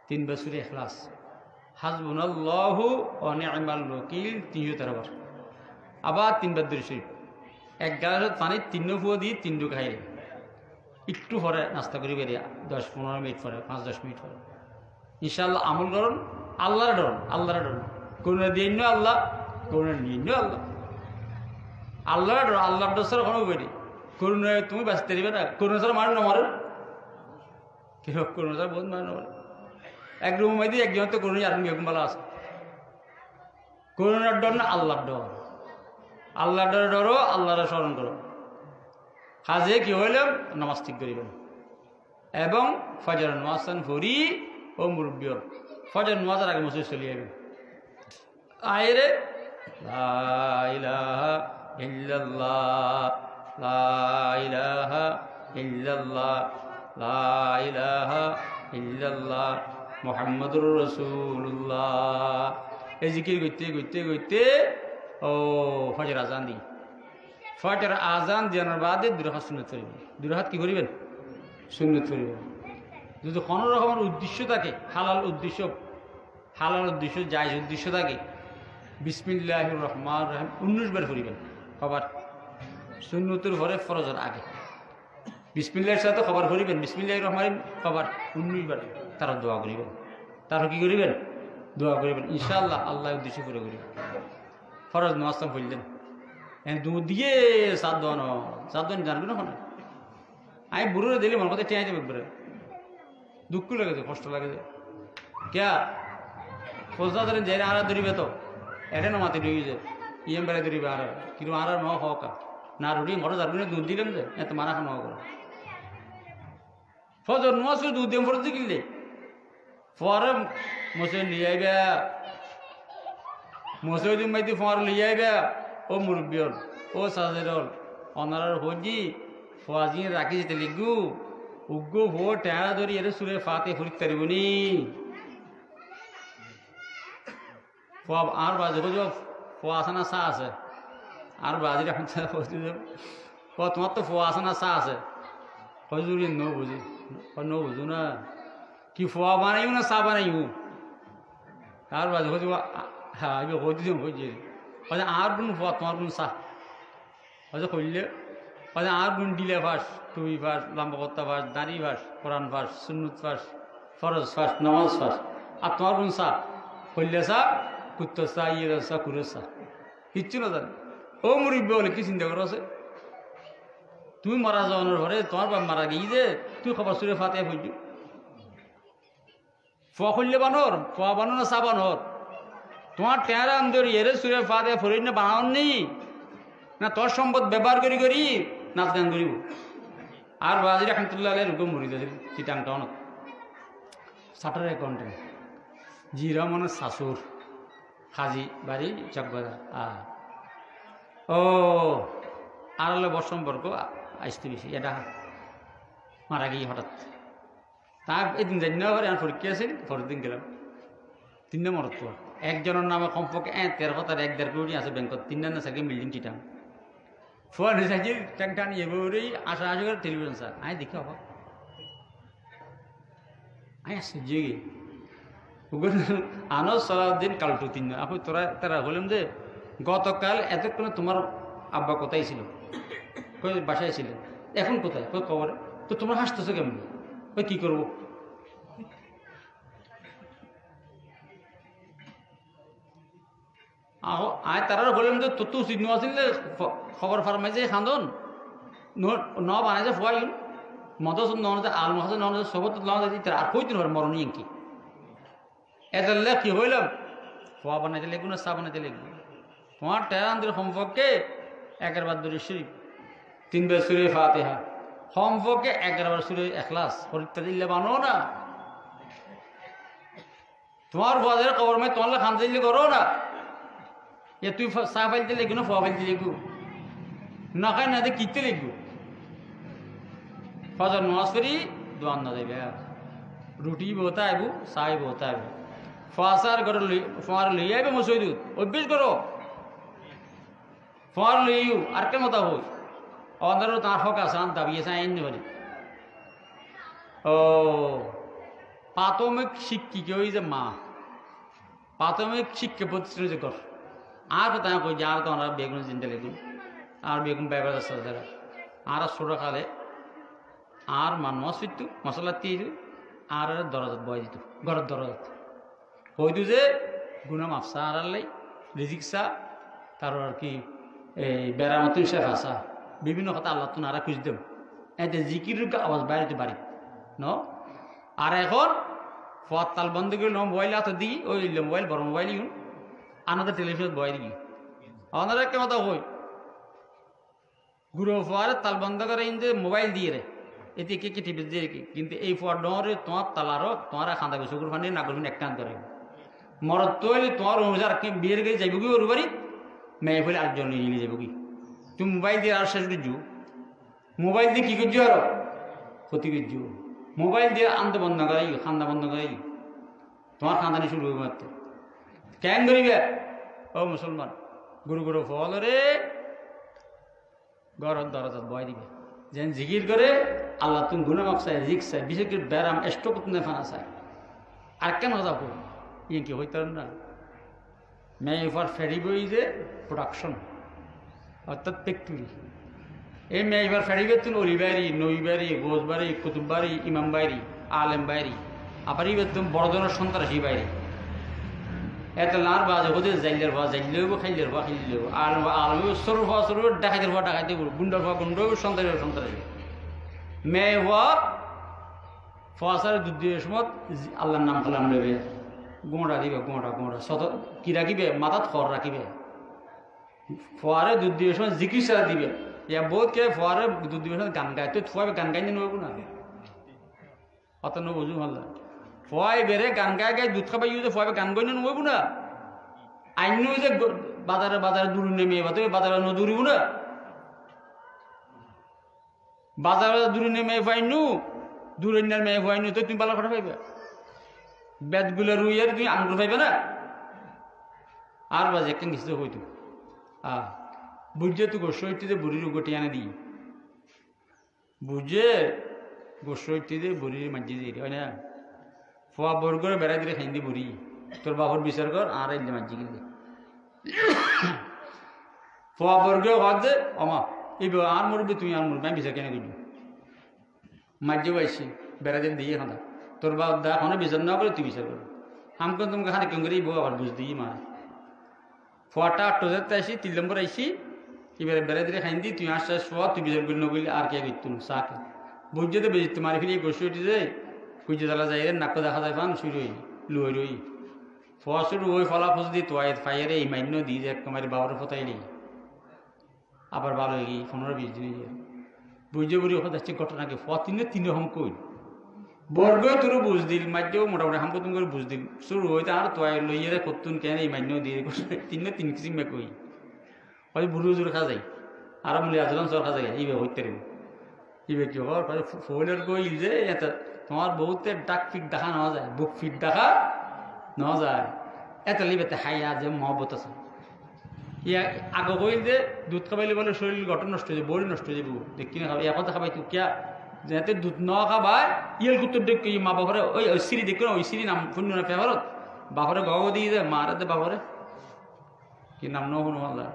3 বার সূরা ইখলাস হাসবুনাল্লাহু ওয়া নি'মাল ওয়াকিল 313 বার আবার 3 বার দরুদ শরীফ এক গ্লাস পানি 3 ফুয়া দিয়ে 3 ডুব খাইলে একটু পরে নাস্তা করি বেরিয়ে 10-15 মিনিট পরে 5-10 মিনিট পরে ইনশাআল্লাহ আমল করুন আল্লাহর ডরুন করুণা দিয়ে আল্লাহ করুণা নিয়ে আল্লাহ আল্লাহর ডর আল্লাহর ডর ছাড়া কোনো বেরি করুণা তুমি বাঁচতে দিবে না করুণা ছাড়া মার না মারে কেউ করুণা ছাড়া বহুত মার না মারে এক রুম মাই দিয়ে একজন তো করুণা আর এরকম ভালো আছে করুণার ডর না আল্লাহর ডর আল্লাহর ডরে ডরো আল্লাহর স্মরণ করো কাজে কি হইলাম নামাজ ঠিক করিবেন এবং ফজর নামাজ ভরি ও মুরব্বিয়র ফজর নামাজের আগে মসজিদ চলে যাবেন আয়রে লা ইলাহা ইল্লাল্লাহ লা ইলাহা ইল্লাল্লাহ লা ইলাহা ইল্লাল্লাহ মুহাম্মাদুর রাসূলুল্লাহ এই জিকির করতে ও ফজর আজান দি ফজর আজান দেওয়ার বাদে 2 রাকাত সুন্নাত করিবেন 2 রাকাত কি করিবেন সুন্নাত করিবেন যদি কোনো রকমের উদ্দেশ্য থাকে হালাল উদ্দেশ্য জায়েজ উদ্দেশ্য থাকে বিসমিল্লাহির রহমানির রহিম 19 বার করিবেন খবর সুন্নতের পরে ফরজের আগে বিসমিল্লাহির সাথে খবর করিবেন বিসমিল্লাহির রহমানির খবর 19 বার তারা দোয়া করিবেন তারা কি করিবেন দোয়া করিবেন ইনশাআল্লাহ আল্লাহ উদ্দেশ্য পুরো করিবেন ফরজ নামাজ পড়লেন দুধ দিয়ে সাত দন জানবি না ওখানে আমি বুড়ো দিলে মনে কথা টেঁয়াই দেবে একবারে দুঃখ লাগেছে কষ্ট লাগেছে কে ফোজা ধরেন যে আর ধরিবে তো এটা না মাতি ঢুকিছে ইএম বেড়ে ধরিবে আর কিন্তু আর ন হকা না রুটি ঘরে যাবি না দুধ দিলাম যে এত মারা খাওয়া করে ফজর নামাজ দুধ দিয়ে ফরজ কিনলে পরে মসে নিয়ে আইবা মসজিদ মাইতি ফোয়ার লিয়ে আইবা ও মুরব্বিয়ল ও সাজেরল অনারার হজি ফোয়াজি রাখি যেতে লিখু উগ্গু ভো টেঁড়া ধরি এর সুরে ফাতে ফুরিত তারিবনি ফোয়া আর বাজে হজো ফোয়া আসানা চা আছে আর বাজি রাখুন তোমার তো ফোয়া আসানা চা আছে হজুরি ন বুঝু না কি ফোয়া বানাইও না চা বানাইও আর বাজে হজু হ্যাঁ এবার হজি হজি হয়তো আর গুণ ফোয়া তোমার গুণ চা হয়তো করলে হয়তো আর গুণ ডিলে ফাঁস টুবি ফাঁস লম্বা কর্তা ফাঁস দাঁড়ি ফাঁস কোরআন ফাঁস সুন্নত ফাঁস ফরজ ফাঁস নামাজ ফাঁস আর তোমার গুণ চা করলে চা কুত্তর চা ইয়ের চা কুরের চা কিচ্ছু না জানে ও মুরব্বী বলে কি চিন্তা করো আছে তুমি মারা যাওয়ানোর ঘরে তোমার বাপ মারা গিয়ে যে তুই খবর সুরে ফাতে হইলি ফোয়া খুললে বানর ফোয়া বানো না চা বানর তোমার টেঁড়া আন্দর এরে সুরে ফাতে ফরি না বানান নেই না তোর সম্পদ ব্যবহার করি নাচ গান করিব আর বাজির রহমতুল্লাহ আলাই রুকম মরি যাবে চিটাং টাউন সাটার অ্যাকাউন্টে জিরা মনে শাশুর হাজি বাড়ি চকবাজার ও আর বর সম্পর্ক আসতে বেশি এটা মারা গিয়ে হঠাৎ তার এদিন জানি না আর পরীক্ষা আছে পরের দিন গেলাম 3 নম্বর তো একজনের নামে কমপক্ষে 13 1.5 কোটি আছে ব্যাংকত 3 না সাকে বিল্ডিং চিটাম ফোন সাইকেল ট্যাং টান এবারেই আসা করে টেলিভিশন স্যার আমি দেখি অবাক আমি আসছি জেগে আনো সারাদিন কালটু 3 আপনি তারা বললাম যে গতকাল এতক্ষণে তোমার আব্বা কোথায় ছিল কই বাসায় ছিল এখন কোথায় কই খবরে তো তোমরা হাসতেছো কেমন ওই কি করবো আয় তারা বললাম যে তো তুই চিহ্ন আসলে খবর ফার্মাইছে খান্দন ন বানাইছে ফুয়াই মদস নন আল মহাজ নন সবত লন আর কইতেন মরণী কি এতাল্লে কি হইলাম ফুয়া বানাইতে লেগু না চা বানাইতে লেগু তোমার টেরানদের সম্পর্কে 11 বার দরুদ শরীফ 3 বার সূরা ফাতিহা সম্পর্কে 11 বার সূরা ইখলাস পড়তে দিলে বানো না তোমার ফাদের কবর মে তোমার খান দিলে করো না এ তুই চা ফাইতে লেগু না ফুয়া ফাইতে লেগু না খাই না দে কিতে লেগু ফজর নামাজ পড়ি দোয়ান না দেবে রুটি বহতা আইবু চাই বহতা আইবু ফাঁসার ঘর ফাঁর লই আইবে মসজিদ অভ্যেস করো ফাঁর লইও আর কে মতা হই অন্ধারও তার হক আছে আন দাবিয়েছে আইন পারি ও প্রাথমিক শিক্ষিকা ওই যে মা প্রাথমিক শিক্ষা প্রতিষ্ঠান যে কর আর কথা কই যে আর তো আমরা বেগুন চিন্তা লেগুন আর বেগুন ব্যবহার আছে যারা আর ছোটো কালে আর মানুষ ফিরতু মশলা তিল আর দরজাত বয় দিত ঘরের দরজাত হয়তো যে গুনা মাফসা আর লাই রিজিকসা তার আর কি এই বেড়ামাতুর শেখ আসা বিভিন্ন কথা আল্লাহ তো নারা খুঁজ দেব এতে জিকির আওয়াজ বাইরে বাড়ি ন আর এখন ফত তাল বন্ধ করে মোবাইল হাতে দিই ওই মোবাইল বড় মোবাইল ইউন আনাদের টেলিভিশন বয় দিই আমাদের একটা কথা হই গুরু ফোয়ারে তাল বন্ধ করে ইন যে মোবাইল দিয়ে রে এতে কে কে টিপে দিয়ে কিন্তু এই ফোয়ার ডরে তোমার তালারও তোমার খান্দা গেছে শুকুর ফান্ডি না করবেন একটা করে মরদ তৈরি তোমার অনুসার বিয়ের গিয়ে যাইব কি ওর বাড়ি মেয়ে ফেলে আরেকজন নিয়ে যাবো কি তুমি মোবাইল দিয়ে আর শেষ করছো মোবাইল দিয়ে কী করছো আরো ক্ষতি করছো মোবাইল দিয়ে আনতে বন্ধ করাই খান্দা বন্ধ করাই তোমার খান্দানি শুরু করবে মাত্র কেন করিবে ও মুসলমান গুরু গুরু ফল রে ঘরের দরজাত বয় দিবে যেন জিকির করে আল্লাহ তুমি গুণে মাপ চাই রিক চাই বিশেষ করে ব্যারাম স্টক তুমি ফানা চাই আর কেন যাবো ইয়ে কি হইতে না মেয়ে ফর ফেরি বই যে প্রোডাকশন অর্থাৎ ফ্যাক্টরি এই মেয়ে এবার ফেরি বেতুন অলিবাড়ি নইবাড়ি গোসবাড়ি কুতুববাড়ি ইমামবাড়ি আলেম বাইরি আবার এই বেতুন বড় ধরনের সন্ত্রাসী বাইরে এত লার বাজে হতে জাইলের ভা জাইলেও খাইলের ভা খাইলেও আলম আলম সরু ভা সরু ডাকাইতের ভা ডাকাইতে গুন্ডার ভা গুন্ড সন্ত্রাসী সন্ত্রাসী মেয়ে হওয়া ফাঁসার দুধের সময় আল্লাহর নাম কালাম নেবে গোঁড়া দিবে গোঁড়া গোঁড়া শত কি রাখিবে মাথাত খড় রাখিবে ফোয়ারে দুধ দিয়ে সময় জিকির সারা দিবে ইয়া বহুত কে ফোয়ারে দুধ দিবে গান গায় তুই ফোয়াবে গান গাই নেবো না অত নো বুঝু ভাল ফোয়াই বেড়ে গান গায় গায়ে দুধ খাবাই ইউজে ফোয়াবে গান গাই নেবো না আইন যে বাজারে বাজারে দূর নেমে তুমি বাজারে দূরিব না বাজারে দূরে নেমে ফাইনু দূরের মেয়ে ফাইনু তো তুমি পালা কথা পাইবে বেদগুলো রুইয়ার তুমি আঙ্গুল পাইবে না আর বাজে একটা নিশ্চিত হইতো বুঝে তো গোস্বইটিতে বুড়ির গোটি আনে দিই বুঝে গোস্বইটিতে বুড়ির মাঝে দিয়ে হয় না ফোয়া বর করে বেড়াই দিলে খাইন দি বুড়ি তোর বাবর বিচার কর আর এলে মাঝে গেলে ফোয়া বর্গ ভাগ যে অমা এই আর মরবি তুমি আর মরবি আমি বিচার কেন করবি মাঝে পাইছি বেড়াই দিলে দিয়ে খাঁদা তোর বাপ দা এখন বিচার না করে তুই বিচার করো আমাকে তোমাকে খানে কেন করে বউ আবার বুঝ দিই মা ফোয়াটা টোজাতে আসি 3 নম্বর আইসি এবারে বেড়ে দিলে খাইন দি তুই আসতে শোয়া তুই বিচার করি নবলি আর কে করতুম চাকে বুঝছে তো বেজি তোমার ফিরে বসে উঠি যায় খুঁজে জ্বালা যাই নাক দেখা যায় পান শুই রই লই রই ফোয়া শুরু ওই ফলা ফুস দি তোয়াই ফাইয়ারে এই মান্য দি যে তোমার বাবার ফতাইলি আবার ভালো হয়ে গিয়ে 15-20 দিন বুঝে বুড়ি ওখানে যাচ্ছে ঘটনাকে ফোয়া তিনে হম কই বর্গ তোর বুঝ দিল মাঝেও মোটামুটি হামকো তুমি করে বুঝ দিল শুরু হইতে আর তোয়াই লইয়ে করতুন কেন এই মান্য দিয়ে তিন কিসিমে কই হয়তো বুড়ো জোর খা যায় আর মূল্য আচরণ চর খা যায় ইবে হইতে রে ইবে কি হওয়ার পরে ফোনের কই যে এত তোমার বহুতের ডাক ফিট দেখা নেওয়া যায় বুক ফিট দেখা নেওয়া যায় এত লিবেতে হাইয়া যে মহব্বত আছে ইয়া আগে কইল যে দুধ খাবাইলে বলে শরীর গঠন নষ্ট হয়ে যায় বড়ি নষ্ট হয়ে যাবো দেখি না খাবে এখন খাবাই তুই কিয়া যেতে দুধ ন খাবাই ইয়েল কুত্তর দেখ মা বাপরে ওই সিঁড়ি দেখো না ওই সিঁড়ি নাম শুনল না ফেভারত বাপরে গগ দিয়ে যায় মারে দে বাপরে কি নাম ন শুনো আল্লাহ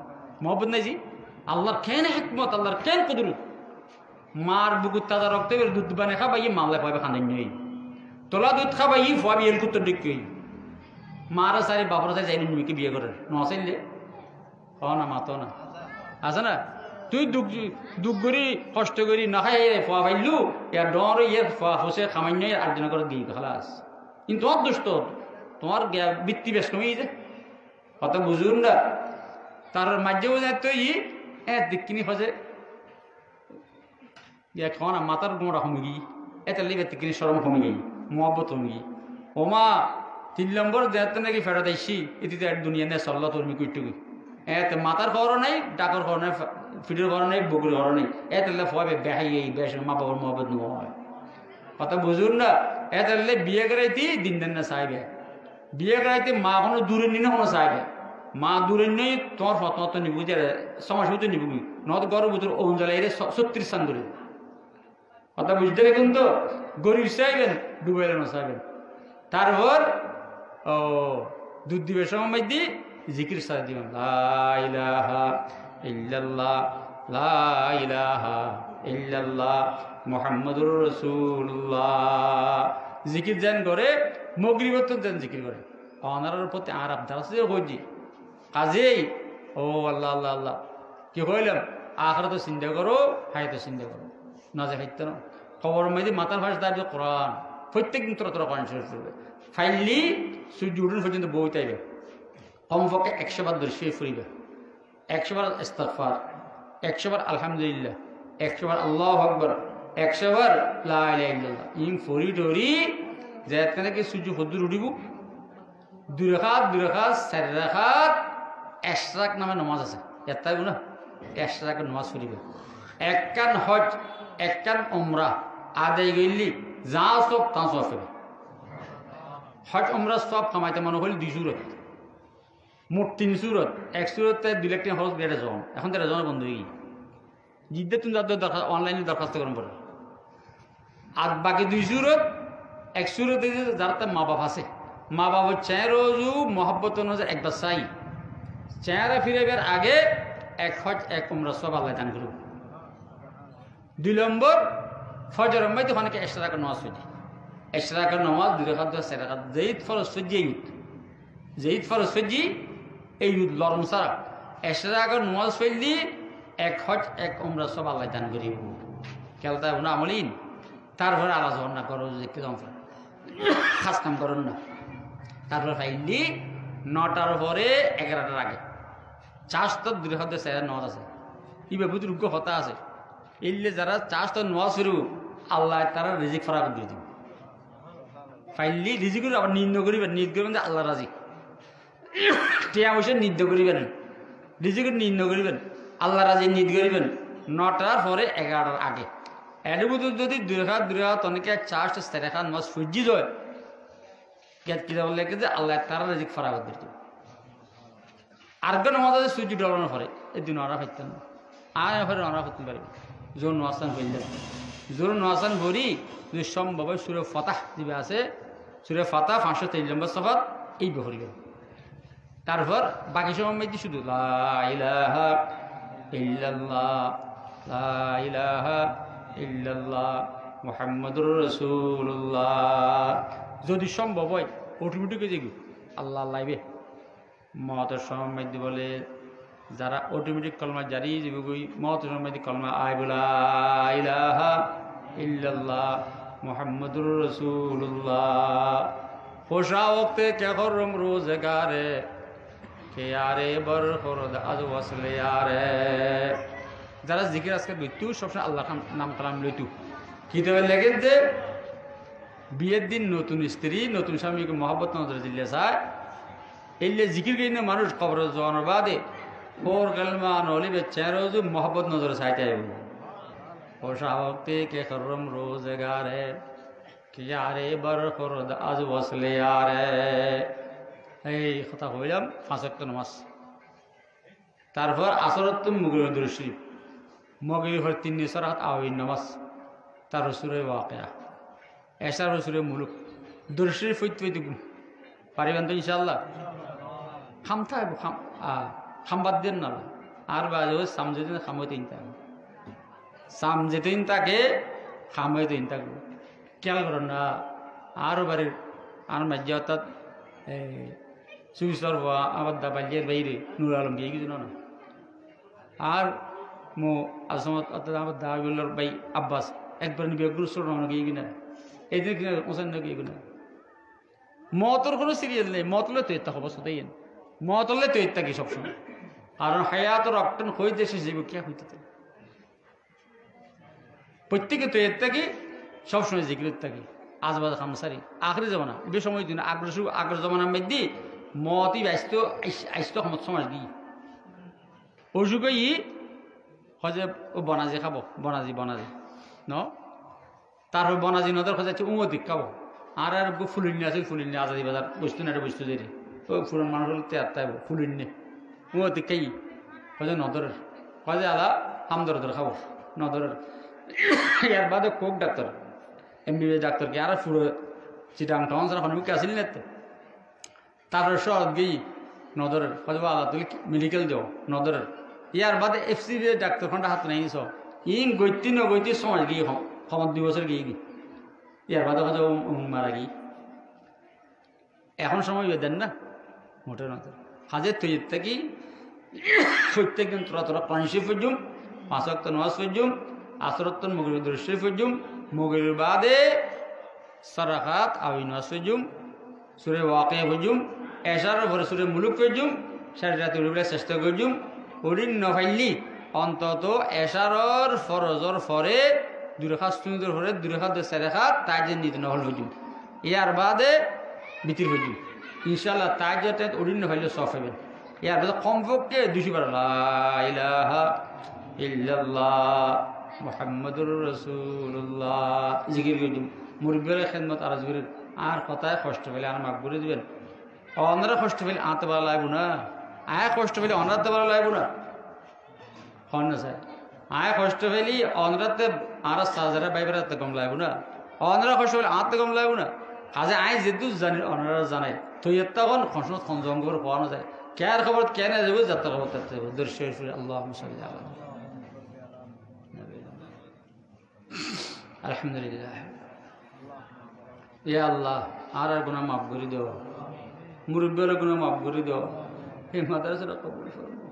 মহব্বত নাই জি আল্লাহর কেন হিকমত আল্লাহর কেন কুদরত মার বুকুর তাজা রক্ত দুধ বানে খাবাই মামলা পাবে খান্দাই নেই তোলা দুধ খাবাই ফাবি ইয়েল কুত্তর দেখ মারা সারি বাপরা সারি যাই নিমিকে বিয়ে করে নসাইলে হ না মাতো না আছে না তুই দুঃখ করি কষ্ট করি না খাই ফোয়া পাইলু ইয়ার ডর ইয়ে ফোয়া ফসে খামান্য আর্জনা করে দিই খালাস কিন্তু তোমার দুষ্ট তোমার বৃত্তি বেশ কমেই যে কত বুঝুন না তার মাঝে বোঝায় তো দিকিনি ফসে ইয়া খাওয়া মাতার গোড়া কমে গিয়ে এটা লিবে দিকিনি সরম কমে গিয়ে মহব্বত কমে গিয়ে ওমা 3 নম্বর দেয়াতে নাকি ফেরত আইসি এটিতে এক দুনিয়া নেই সল্লা তর্মি কুইটুকুই মাতার খবর নাই ডাকর খবর নাই ফিটের খবর নাই বকুর খবর নেই এতে ফবে বেহাই এই বেশ মা বাবার মহব্বত নয় কথা বুঝুন না এতে বিয়ে করাইতে দিন দেন না চাইবে বিয়ে করাইতে মা কোনো দূরে নিনে কোনো চাইবে মা দূরে নেই তোমার ফতমত নিবু যে সমাজ হতে নিবুই নদ গরম ভিতর ওন জ্বালাই 36 স্থান ধরে কথা বুঝতে দেখুন তো গরিব চাইবেন ডুবাইলে না চাইবেন তারপর ও দুধ দিবে সময় দি জিকির সাথে দিবেন লা ইলাহা ইল্লাল্লাহ লা ইলাহা ইল্লাল্লাহ মুহাম্মাদুর রাসূলুল্লাহ জিকির যেন করে মগরিবত যেন জিকির করে অনারার প্রতি আর আবদার আছে হইজি কাজেই ও আল্লাহ আল্লাহ আল্লাহ কি কইলাম আখরা তো চিন্তা করো হাই তো চিন্তা করো না যে হাইতে না খবর মধ্যে মাথার ভাষা দাবি কোরআন প্রত্যেক দিন তোরা কোরআন শরীফ পড়বে ফাইলি সূর্য উঠুন পর্যন্ত বই তাইবে কমপক্ষে 100 বার দর্শে ফুরিবে 100 বার ইস্তিগফার 100 বার আলহামদুলিল্লাহ 100 বার আল্লাহু আকবার 100 বার লা ইলাহা ইল্লাল্লাহ ইন ফরি ডরি যেতে নাকি সূর্য হদ্দুর উঠিব 2 রাকাত 4 রাকাত ইশরাক নামে নামাজ আছে এটাই না ইশরাক নামাজ ফুরিবে এক কান হজ এক কান উমরা আদায় গইলি যা সব তা সব হবে হজ উমরা সব কামাইতে মনে হইল 2 সুরত মোট 3 সুরত এক সুরতে 2 লাখ টাকা খরচ বেড়ে যাও এখন তো রেজন বন্ধ হয়ে জিদ্দে তুমি যাদের দরখাস্ত অনলাইনে দরখাস্ত করুন পড়ে আর বাকি 2 সুরত এক সুরতে যার তার মা বাপ আছে মা বাবা চায় রোজু মহব্বত অনুযায়ী একবার চাই চেহারা ফিরাইবার আগে এক হজ এক উমরা সব আল্লাহ দান করুন 2 নম্বর ফজর মধ্যে অনেকে ইশরাকের নামাজ পড়ি ইশরাকের নামাজ 2 রাকাত 4 রাকাত যেইত ফরজ সজ্জি যেইত ফরজ সজ্জি এই লরম সারা ইশরাকের নামাজ পড়লি এক হজ এক উমরা সব আল্লাহ দান করিব কেলতা না আমলিন তারপরে আলোচনা না করো যে কি দম খাস কাম করুন না তারপর ফাইলি 9টার পরে 11টার আগে 4 2 রাকাত 4 নামাজ আছে ইবে বুঝুর কথা আছে এলে যারা চাষ তো নোয়া শুরু আল্লাহ তারা রিজিক ফরাক দিয়ে দিব ফাইলি রিজিক আবার নির্ণয় করিবেন নিয়ত করবেন যে আল্লাহ রাজি টিয়া বসে নির্ণয় করিবেন রিজিক নির্ণয় করিবেন আল্লাহ রাজি নিয়ত করিবেন 9টার পরে 11টার আগে এর ভিতর যদি 2 রাকাত অনেকে 4 রাকাত নামাজ ফুজি যায় কি বলে যে আল্লাহ তারা রিজিক ফরাক দিয়ে দিব আর কোন নামাজ আছে সূর্য ডলানোর পরে এই দিন ওরা ফাইতেন না আর এবারে ওরা করতে পারবে জোর নোয়াসান হইলে জোর নোয়াসান ভরি যদি সম্ভব সুরে ফতাহ দিবে আছে সুরে ফতাহ 523 নম্বর সফর এই বহরি তারপর বাকি সময় শুধু লা ইলাহা ইল্লাল্লাহ লা ইলাহা ইল্লাল্লাহ মুহাম্মাদুর রাসূলুল্লাহ যদি সম্ভব হয় অটোমেটিক দেখি আল্লাহ লাইবে মতের সময় বলে যারা অটোমেটিক কলমা জারি যাবে মতের সময় কলমা আয় বলা ইলাহা ইল্লাল্লাহ মুহাম্মাদুর রাসূলুল্লাহ খোশা ওক্তে কে করম রোজগারে কে আরে বরখরদ আজ ওয়াসলে আরে যারা জিকির আজকে লইতু সবসময় আল্লাহ নাম কালাম লইতু কি তবে লেগেন যে বিয়ের দিন নতুন স্ত্রী নতুন স্বামীকে মহব্বত নজরে দিলে চায় এলে জিকির কিনে মানুষ খবর যাওয়ানোর বাদে ওর কালমা নলিবে চেরোজু মহব্বত নজরে চাইতে আইব খোশা ওক্তে কে করম রোজগারে কে আরে বরখরদ আজ ওয়াসলে আরে এই কথা কইলাম 5 ওয়াক্ত নামাজ তারপর আসরত মুগরিব দুরুশরীফ মগরিব হর 3 রাকাত আওয়াজ নামাজ তার সূরা ওয়াকিয়া এশার সূরা মুলুক দুরুশরীফ হইতে পারিবেন তো ইনশাআল্লাহ খামতা খামবাদ দেন না আর বাজে সামজেদিন খামইতেইন থাকে সামজেদিন তাকে খামইতেইন থাকে খেয়াল করেন না আরও বাড়ির আর মাঝে অর্থাৎ সুইসর হওয়া আবার দাবাইয়ের বাইরে নুর আলম গিয়ে কিছু না আর মো আসমত আমার দাবিউল্লার ভাই আব্বাস একবার নিবে গুরুস্বর রহমান গিয়ে কিনা এই দিন কিনা মোসান্ন গিয়ে কিনা মতর কোনো সিরিয়াল নেই মতলে তো ইত্যা খবর সদাই মতলে তো ইত্যা কি সবসময় কারণ হায়াত রক্তন হয়ে দেশে জীব কে হইতে প্রত্যেকে তো ইত্যা কি সবসময় জিকির থাকি আজবাজ খামসারি আখরি জমানা এ সময় দিন আগ্রহ জমানার মধ্যে মতই আইস্ত ক্ষমত সমাজ দিই ওষুকে ই হজে ও বনাজি খাবো বনাজি ন তারপর বনাজি নদর খোঁজাচ্ছে উমতিক খাবো আর ফুলিন্নি আছে ফুলিন্নি আজাদি বাজার বস্তু না বস্তু দেরি ও ফুরন মানুষ হল তেয়ার ফুলিন্নি উমতিক খাই হজে নদরের হজে আলা হামদরদর খাবো নদরের ইয়ার বাদে কোক ডাক্তার এমবিবিএস ডাক্তার কি আর পুরো চিটাং টাউন সারা মুখে আসিল না তো তারপরে শহর গিয়ে নদরের হজে আল্লাহ তুলি মেডিকেল যাও নদরের ইয়ার বাদে এফসিবি ডাক্তার খন্ডা হাত নাই নিছ ইন গৈতি নগৈতি সমাজ গিয়ে ক্ষমত 2 বছর গিয়ে ইয়ার বাদে হজে মারা গিয়ে এখন সময় দেন না মোটের নজর হাজের তৈরি থাকি প্রত্যেক দিন তোরা পানি পর্যুম 5 ওয়াক্ত নামাজ পর্যুম আসরত্তন মুগরিব দৃশ্য পর্যুম মুগরিব বাদে সারাকাত আওই নামাজ পর্যুম সুরে ওয়াকিয়া পর্যুম এশার পরে সুরে মুলুক পর্যুম সাড়ে রাতে উঠে চেষ্টা করজুম ওদিন নফাইলি অন্তত এশারর ফরজর পরে 2 রাকাত সুন্নতের পরে 2 রাকাত 4 রাকাত তাহাজ্জুদ নিতে নফল পর্যুম ইয়ার বাদে বিতির পর্যুম ইনশাআল্লাহ তাহাজ্জুদ ওদিন নফাইলে সফ হবে ইয়ার বাদে কমপক্ষে 200 বার লা ইলাহা ইল্লাল্লাহ মুহাম্মাদুর রাসূলুল্লাহ জিকির করজুম মুরব্বির খেদমত আরজ করে আর কথায় কষ্ট পেলে আর মাফ করে দিবেন অনরা কষ্ট পেলে আতে ভালো লাগবো না আয়া কষ্ট পেলে অনরাতে ভালো লাগবো না হন না স্যার আয়া কষ্ট পেলি অনরাতে আর সাজারা বাইবেরাতে কম লাগবো না অনরা কষ্ট পেলে আতে কম লাগবো না কাজে আয় যেহেতু জানি অনরা জানাই তো এর তখন খসনত খঞ্জম করে পাওয়ানো যায় কেয়ার খবর কেন যাবো যাত্রা খবর থাকতে হবে দর্শক আল্লাহ আলহামদুলিল্লাহ ইয়া আল্লাহ আর গুনাহ মাফ করে দাও মুরব্বির গুনাহ মাফ করে দাও এই মাদ্রাসাটা কবুল ফরমাও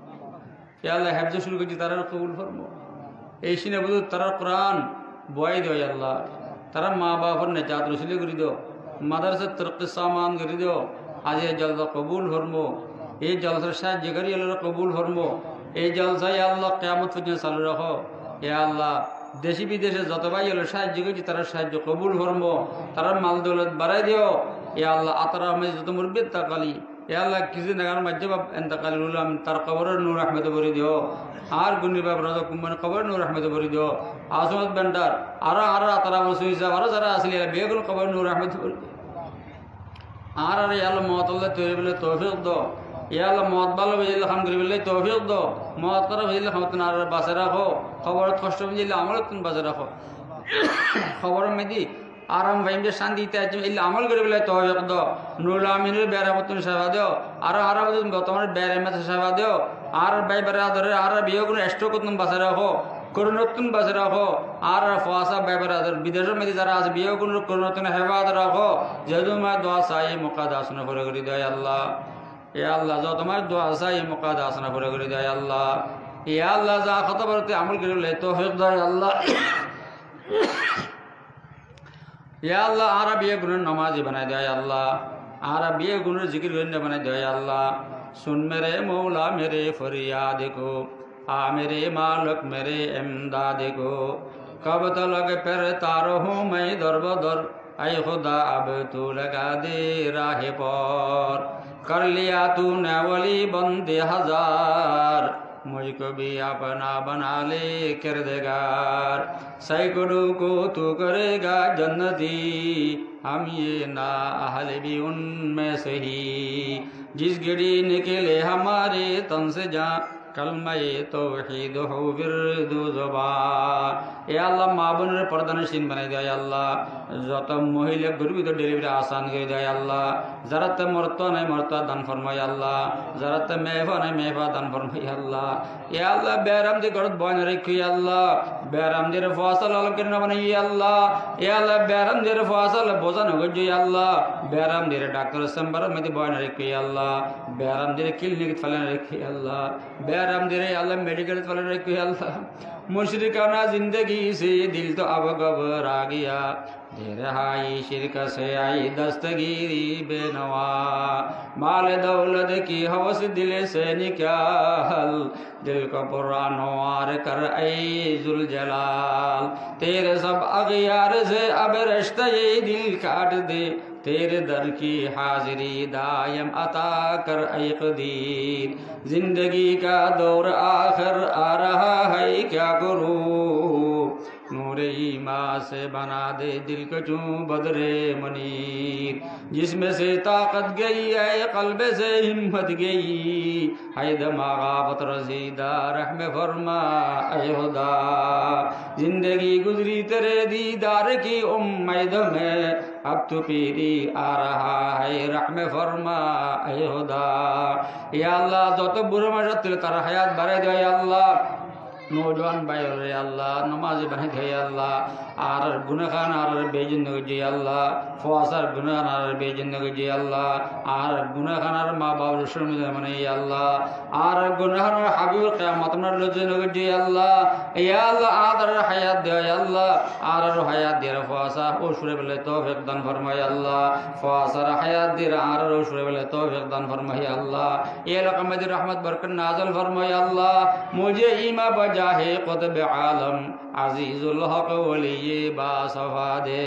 ইয়া আল্লাহ হাফজ শুরু করছি তারা কবুল ফরমাও এই সিনে বুঝু তারা কোরআন বয় দাও ইয়া আল্লাহ তারা মা বাবার নেজাত রসিলে করে দাও মাদ্রাসার তরক্কি সামান করে দাও আজ এই জলসা কবুল ফরমাও এই জলসার সাহায্য করি আল্লাহ কবুল ফরমাও এই জলসা ইয়া আল্লাহ কিয়ামত পর্যন্ত চালু রাখো ইয়া আল্লাহ দেশি বিদেশে যত ভাই হলো সাহায্য করছি তারা সাহায্য কবুল ফরমো তারা মাল দৌলত বাড়াই দিও ইয়া আল্লাহ আতারা আমি যত মুরব্বী তাকালি ইয়া আল্লাহ কিছু নাগার মাঝে বাপ এন্তাকালি রুলাম তার কবরের নূর আহমেদ ভরে দিও আর গুনি বাপ রাজা কুম্বান কবর নূর আহমেদ ভরে দিও আসমত বেন্ডার আরো আতারা বসে হিসাব আরো যারা আসলে বেগুন কবর নূর আহমেদ ভরে দিও আর ইয়া আল্লাহ মহতল্লাহ তৈরি বলে তৌফিক দাও ইয়া আল্লাহ মত ভালো বুঝিলে খাম করি বললে তৌফিক দাও মত করা বুঝিলে খামত না আর বাঁচে রাখো খবর কষ্ট বুঝিলে আমল তুমি বাঁচে রাখো খবর মেদি আরাম ভাইমে শান্তিতে আছে এলে আমল করে বলে তৌফিক দাও নুরুল আমিনের বেরামতুন সেবা দাও আর তোমার বেরামত সেবা দাও আর ভাই বেরাদরে আর বিয়ে করে এক্সট্রা তুমি বাঁচে রাখো করুণতুন বাঁচে রাখো আর ফাসা ভাই বেরাদর বিদেশের মধ্যে যারা আছে বিয়ে করে করুণতুন হেফাজত রাখো যেহেতু মা দোয়া চাই মুকাদা আসনা করে করে দেয় আল্লাহ ইয়া আল্লাহ যা তোমার দোয়া চাই মুকাদা আসনা করে করে দেয় আল্লাহ ইয়া আল্লাহ যা কত বলতে আমল করে বলে তৌফিক দেয় আল্লাহ ইয়া আল্লাহ আর বিয়ে গুণের নামাজি বানাই দেয় আল্লাহ আর বিয়ে গুণের জিকির গণ্য বানাই দেয় আল্লাহ सुन मेरे मौला मेरे फरियाद को आ मेरे मालिक मेरे इमदाद को कब तलक फिर तारो हूँ मैं दर बदर ऐ खुदा अब तू लगा दे राह पर कर लिया तूने वली बंदे हजार मुझको भी अपना बना ले किरदगार सैकड़ों को तू करेगा जन्नती हम ये ना अहल भी उनमें से ही जिस गिरी निकले हमारे तन से जा कलमाए तौहीद हो बिरदु ज़ुबान ए अल्लाह माँ বোনের পর্দানশীল বানাই দেয় আল্লাহ যত মহিলা গর্বিত ডেলিভারি আসান করে দেয় আল্লাহ যারাতে মরত নাই মরত দান ফরমাই আল্লাহ যারাতে মেহবা নাই মেহবা দান ফরমাই আল্লাহ এ আল্লাহ বেরাম যে গরত বয়ন রেখি আল্লাহ বেরাম যে ফসল আলমকে না বানাই আল্লাহ এ আল্লাহ বেরাম যে ফসল বোঝানো গজ আল্লাহ বেরাম যে ডাক্তার চেম্বার মধ্যে বয়ন রেখি আল্লাহ বেরাম যে ক্লিনিক ফেলেন রেখি আল্লাহ बैराम दे रहे अल्लाह मेडिकल वाले रखे अल्लाह मुशरिकाना जिंदगी से दिल तो अब घबरा गया दे रहाई शिरक से आई दस्तगीरी बेनवा माल दौलत की हवस दिल से निकाल दिल को पुरानवार कर ऐ जुल जलाल तेरे सब अगयार से अब रिश्ता ये दिल काट दे तेरे दर की हाजिरी दायम अता कर ऐ कदीर जिंदगी का दौर आखिर आ रहा है क्या करूं नूर ईमान से बना दे दिल को चूं बदरे मनीर जिसमें से ताकत गई है कल्ब से हिम्मत गई है दमागावत रसीदा रहम फरमा ऐ खुदा जिंदगी गुजरी तेरे दीदार की उम्मीद में अब तो पीरी आ रहा है रहम फरमा ऐ खुदा या अल्लाह যত বুড়ো মানুষ তার হায়াত বাড়াই দেয় আল্লাহ नौजवान भाई अल्लाह नमाज बने थे अल्लाह आर गुनखान आर बेजिंदगी जी अल्लाह फवासर गुनखान आर बेजिंदगी जी अल्लाह आर गुनखान आर माँ बाप रसूल मने अल्लाह आर गुनखान हबीब क़यामत में लुज़िंदगी जी अल्लाह या अल्लाह आदर हयात दे अल्लाह आर हयात दे फवासा ओ शुरे बले तौफीक दान फरमाए अल्लाह फवासर हयात दे आर ओ शुरे बले तौफीक दान फरमाए अल्लाह ये रकम दे रहमत बरकत नाज़िल फरमाए अल्लाह मुझे ईमान जाहे क़ुतब आलम अजीज़ुल हक़ वली बासफ़ा दे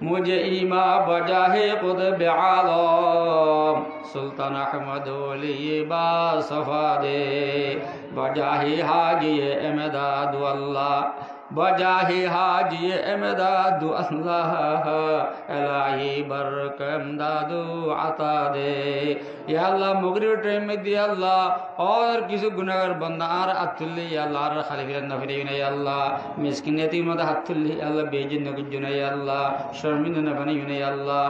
मुझे ईमा बजाहे क़ुतब आलम सुल्तान अहमद वली बासफ़ा दे बजाहे हाजी इमदाद अल्लाह बजाहे हाजी इमदाद अल्लाह इलाही बरक इमदादु अता दे या अल्लाह मगरिब टाइम में दिया अल्लाह और किसी गुनाहगार बंदा आर अतुल्ली या अल्लाह आर खालिफिर नफरी ने या अल्लाह मिस्किन यतीम मद अतुल्ली अल्लाह बेजिन न गुजुने या अल्लाह शर्मिंदा न बनी ने या अल्लाह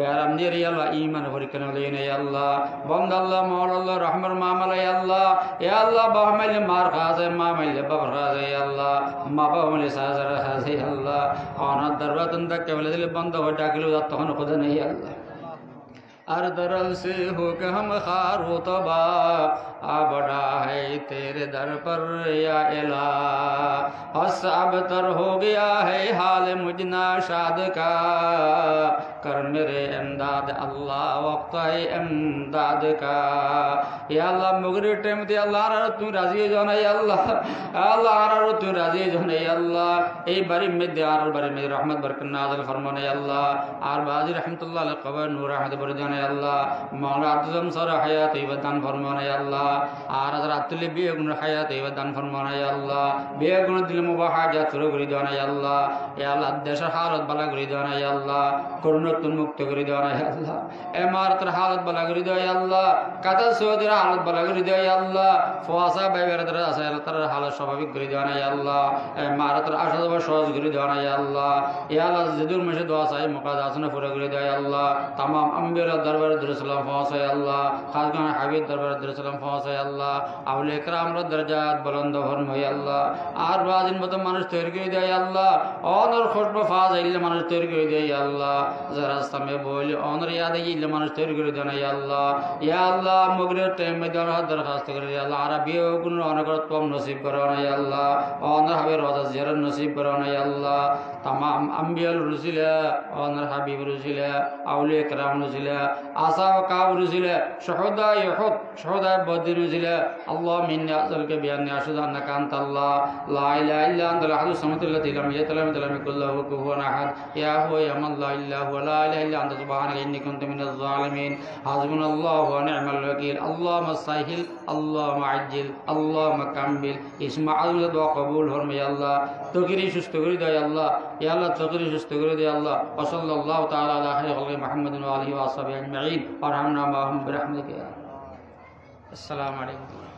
बैराम दे या अल्लाह ईमान फरिकन ले ने या अल्लाह बंद अल्लाह मौला अल्लाह रहमर मामला या अल्लाह बाहमल मार खासे मामल बबर खासे या अल्लाह माबा मले साजर खासे या अल्लाह आना दरवातन तक केवल दिल बंद हो डाकिलो तहन खुद नहीं या अल्लाह अर दरल से हो के हम खारो तबा आ बड़ा है तेरे दर पर या इला हस अब तर हो गया है हाल मुझना शाद का कर मेरे इमदाद अल्लाह वक्त है इमदाद का या अल्लाह मुगरे टाइम दे अल्लाह तू राजी जो नहीं अल्लाह अल्लाह तू राजी जो नहीं अल्लाह ए बारी में दे आर बारी में रहमत बरकत नाज़िल फरमाने अल्लाह आर बाजी रहमतुल्लाह अलैहि कबर नूर रहमत बरजाने अल्लाह मौला अज़म सर हयात इबदान फरमाने अल्लाह आर अतुल्य बेगुन हयात इबदान फरमाने अल्लाह बेगुन दिल मुबाहाजात शुरू कर देना अल्लाह या अल्लाह देश हालत बला कर देना अल्लाह करुणतुन मुक्त कर देना अल्लाह इमारत हालत बला कर दे अल्लाह कतल सौदर हालत बला कर दे अल्लाह फवासा बेबरदर असर तर हालत स्वाभाविक कर देना अल्लाह इमारत अशद व शौज कर देना अल्लाह या अल्लाह जिदुर मशद वासाई मुक़द्दस ने पूरा कर दे अल्लाह तमाम अंबिया दरबार दरसलाम फवासा अल्लाह खासगान हबीब दरबार दरसलाम फवासा अल्लाह औलिया किराम रा दर्जात बुलंद फरमाए अल्लाह आर बाजिन मत मानुष तैयार कर दे अल्लाह और खुशब फाज इल्ल मानुष तैयार कर दे अल्लाह जरा समय बोल और याद इल्ल मानुष तैयार कर देना या अल्लाह मगरिब टाइम में दर दरखास्त कर दे अल्लाह अरबी गुण अनुगत नसीब करवाना या अल्लाह और हबीब रोज़ा ज़ियारत नसीब करवाना या अल्लाह तमाम अंबिया रुसूल और हबीब रुसूल औलिया किराम रुसूल आसा व काब रुसूल शुहदा युहद शुहदा बदर रुसूल अल्लाह मिन अज़ल के बयान अशहदु अन्नका अंत अल्लाह ला इलाहा इल्ला अंत अल-अहद as-samad allati lam yalid wa lam yulad wa lam yakul lahu kufuwan ahad ya huwa ya man la ilaha wa la ilaha illa anta subhanaka inni kuntu minaz zalimin hasbunallahu wa ni'mal wakeel allahumma sahhil allahumma ajil allahumma kammil isma'il wa qabul फरमाए अल्लाह तकरी सुस्त कर दे अल्लाह या अल्लाह तकरी सुस्त कर दे अल्लाह व सल्लल्लाहु तआला अला खैरि मुहम्मद व आलिहि व अस्हाबिहि अजमईन और हम बिरहमतिका अस्सलामु अलैकुम।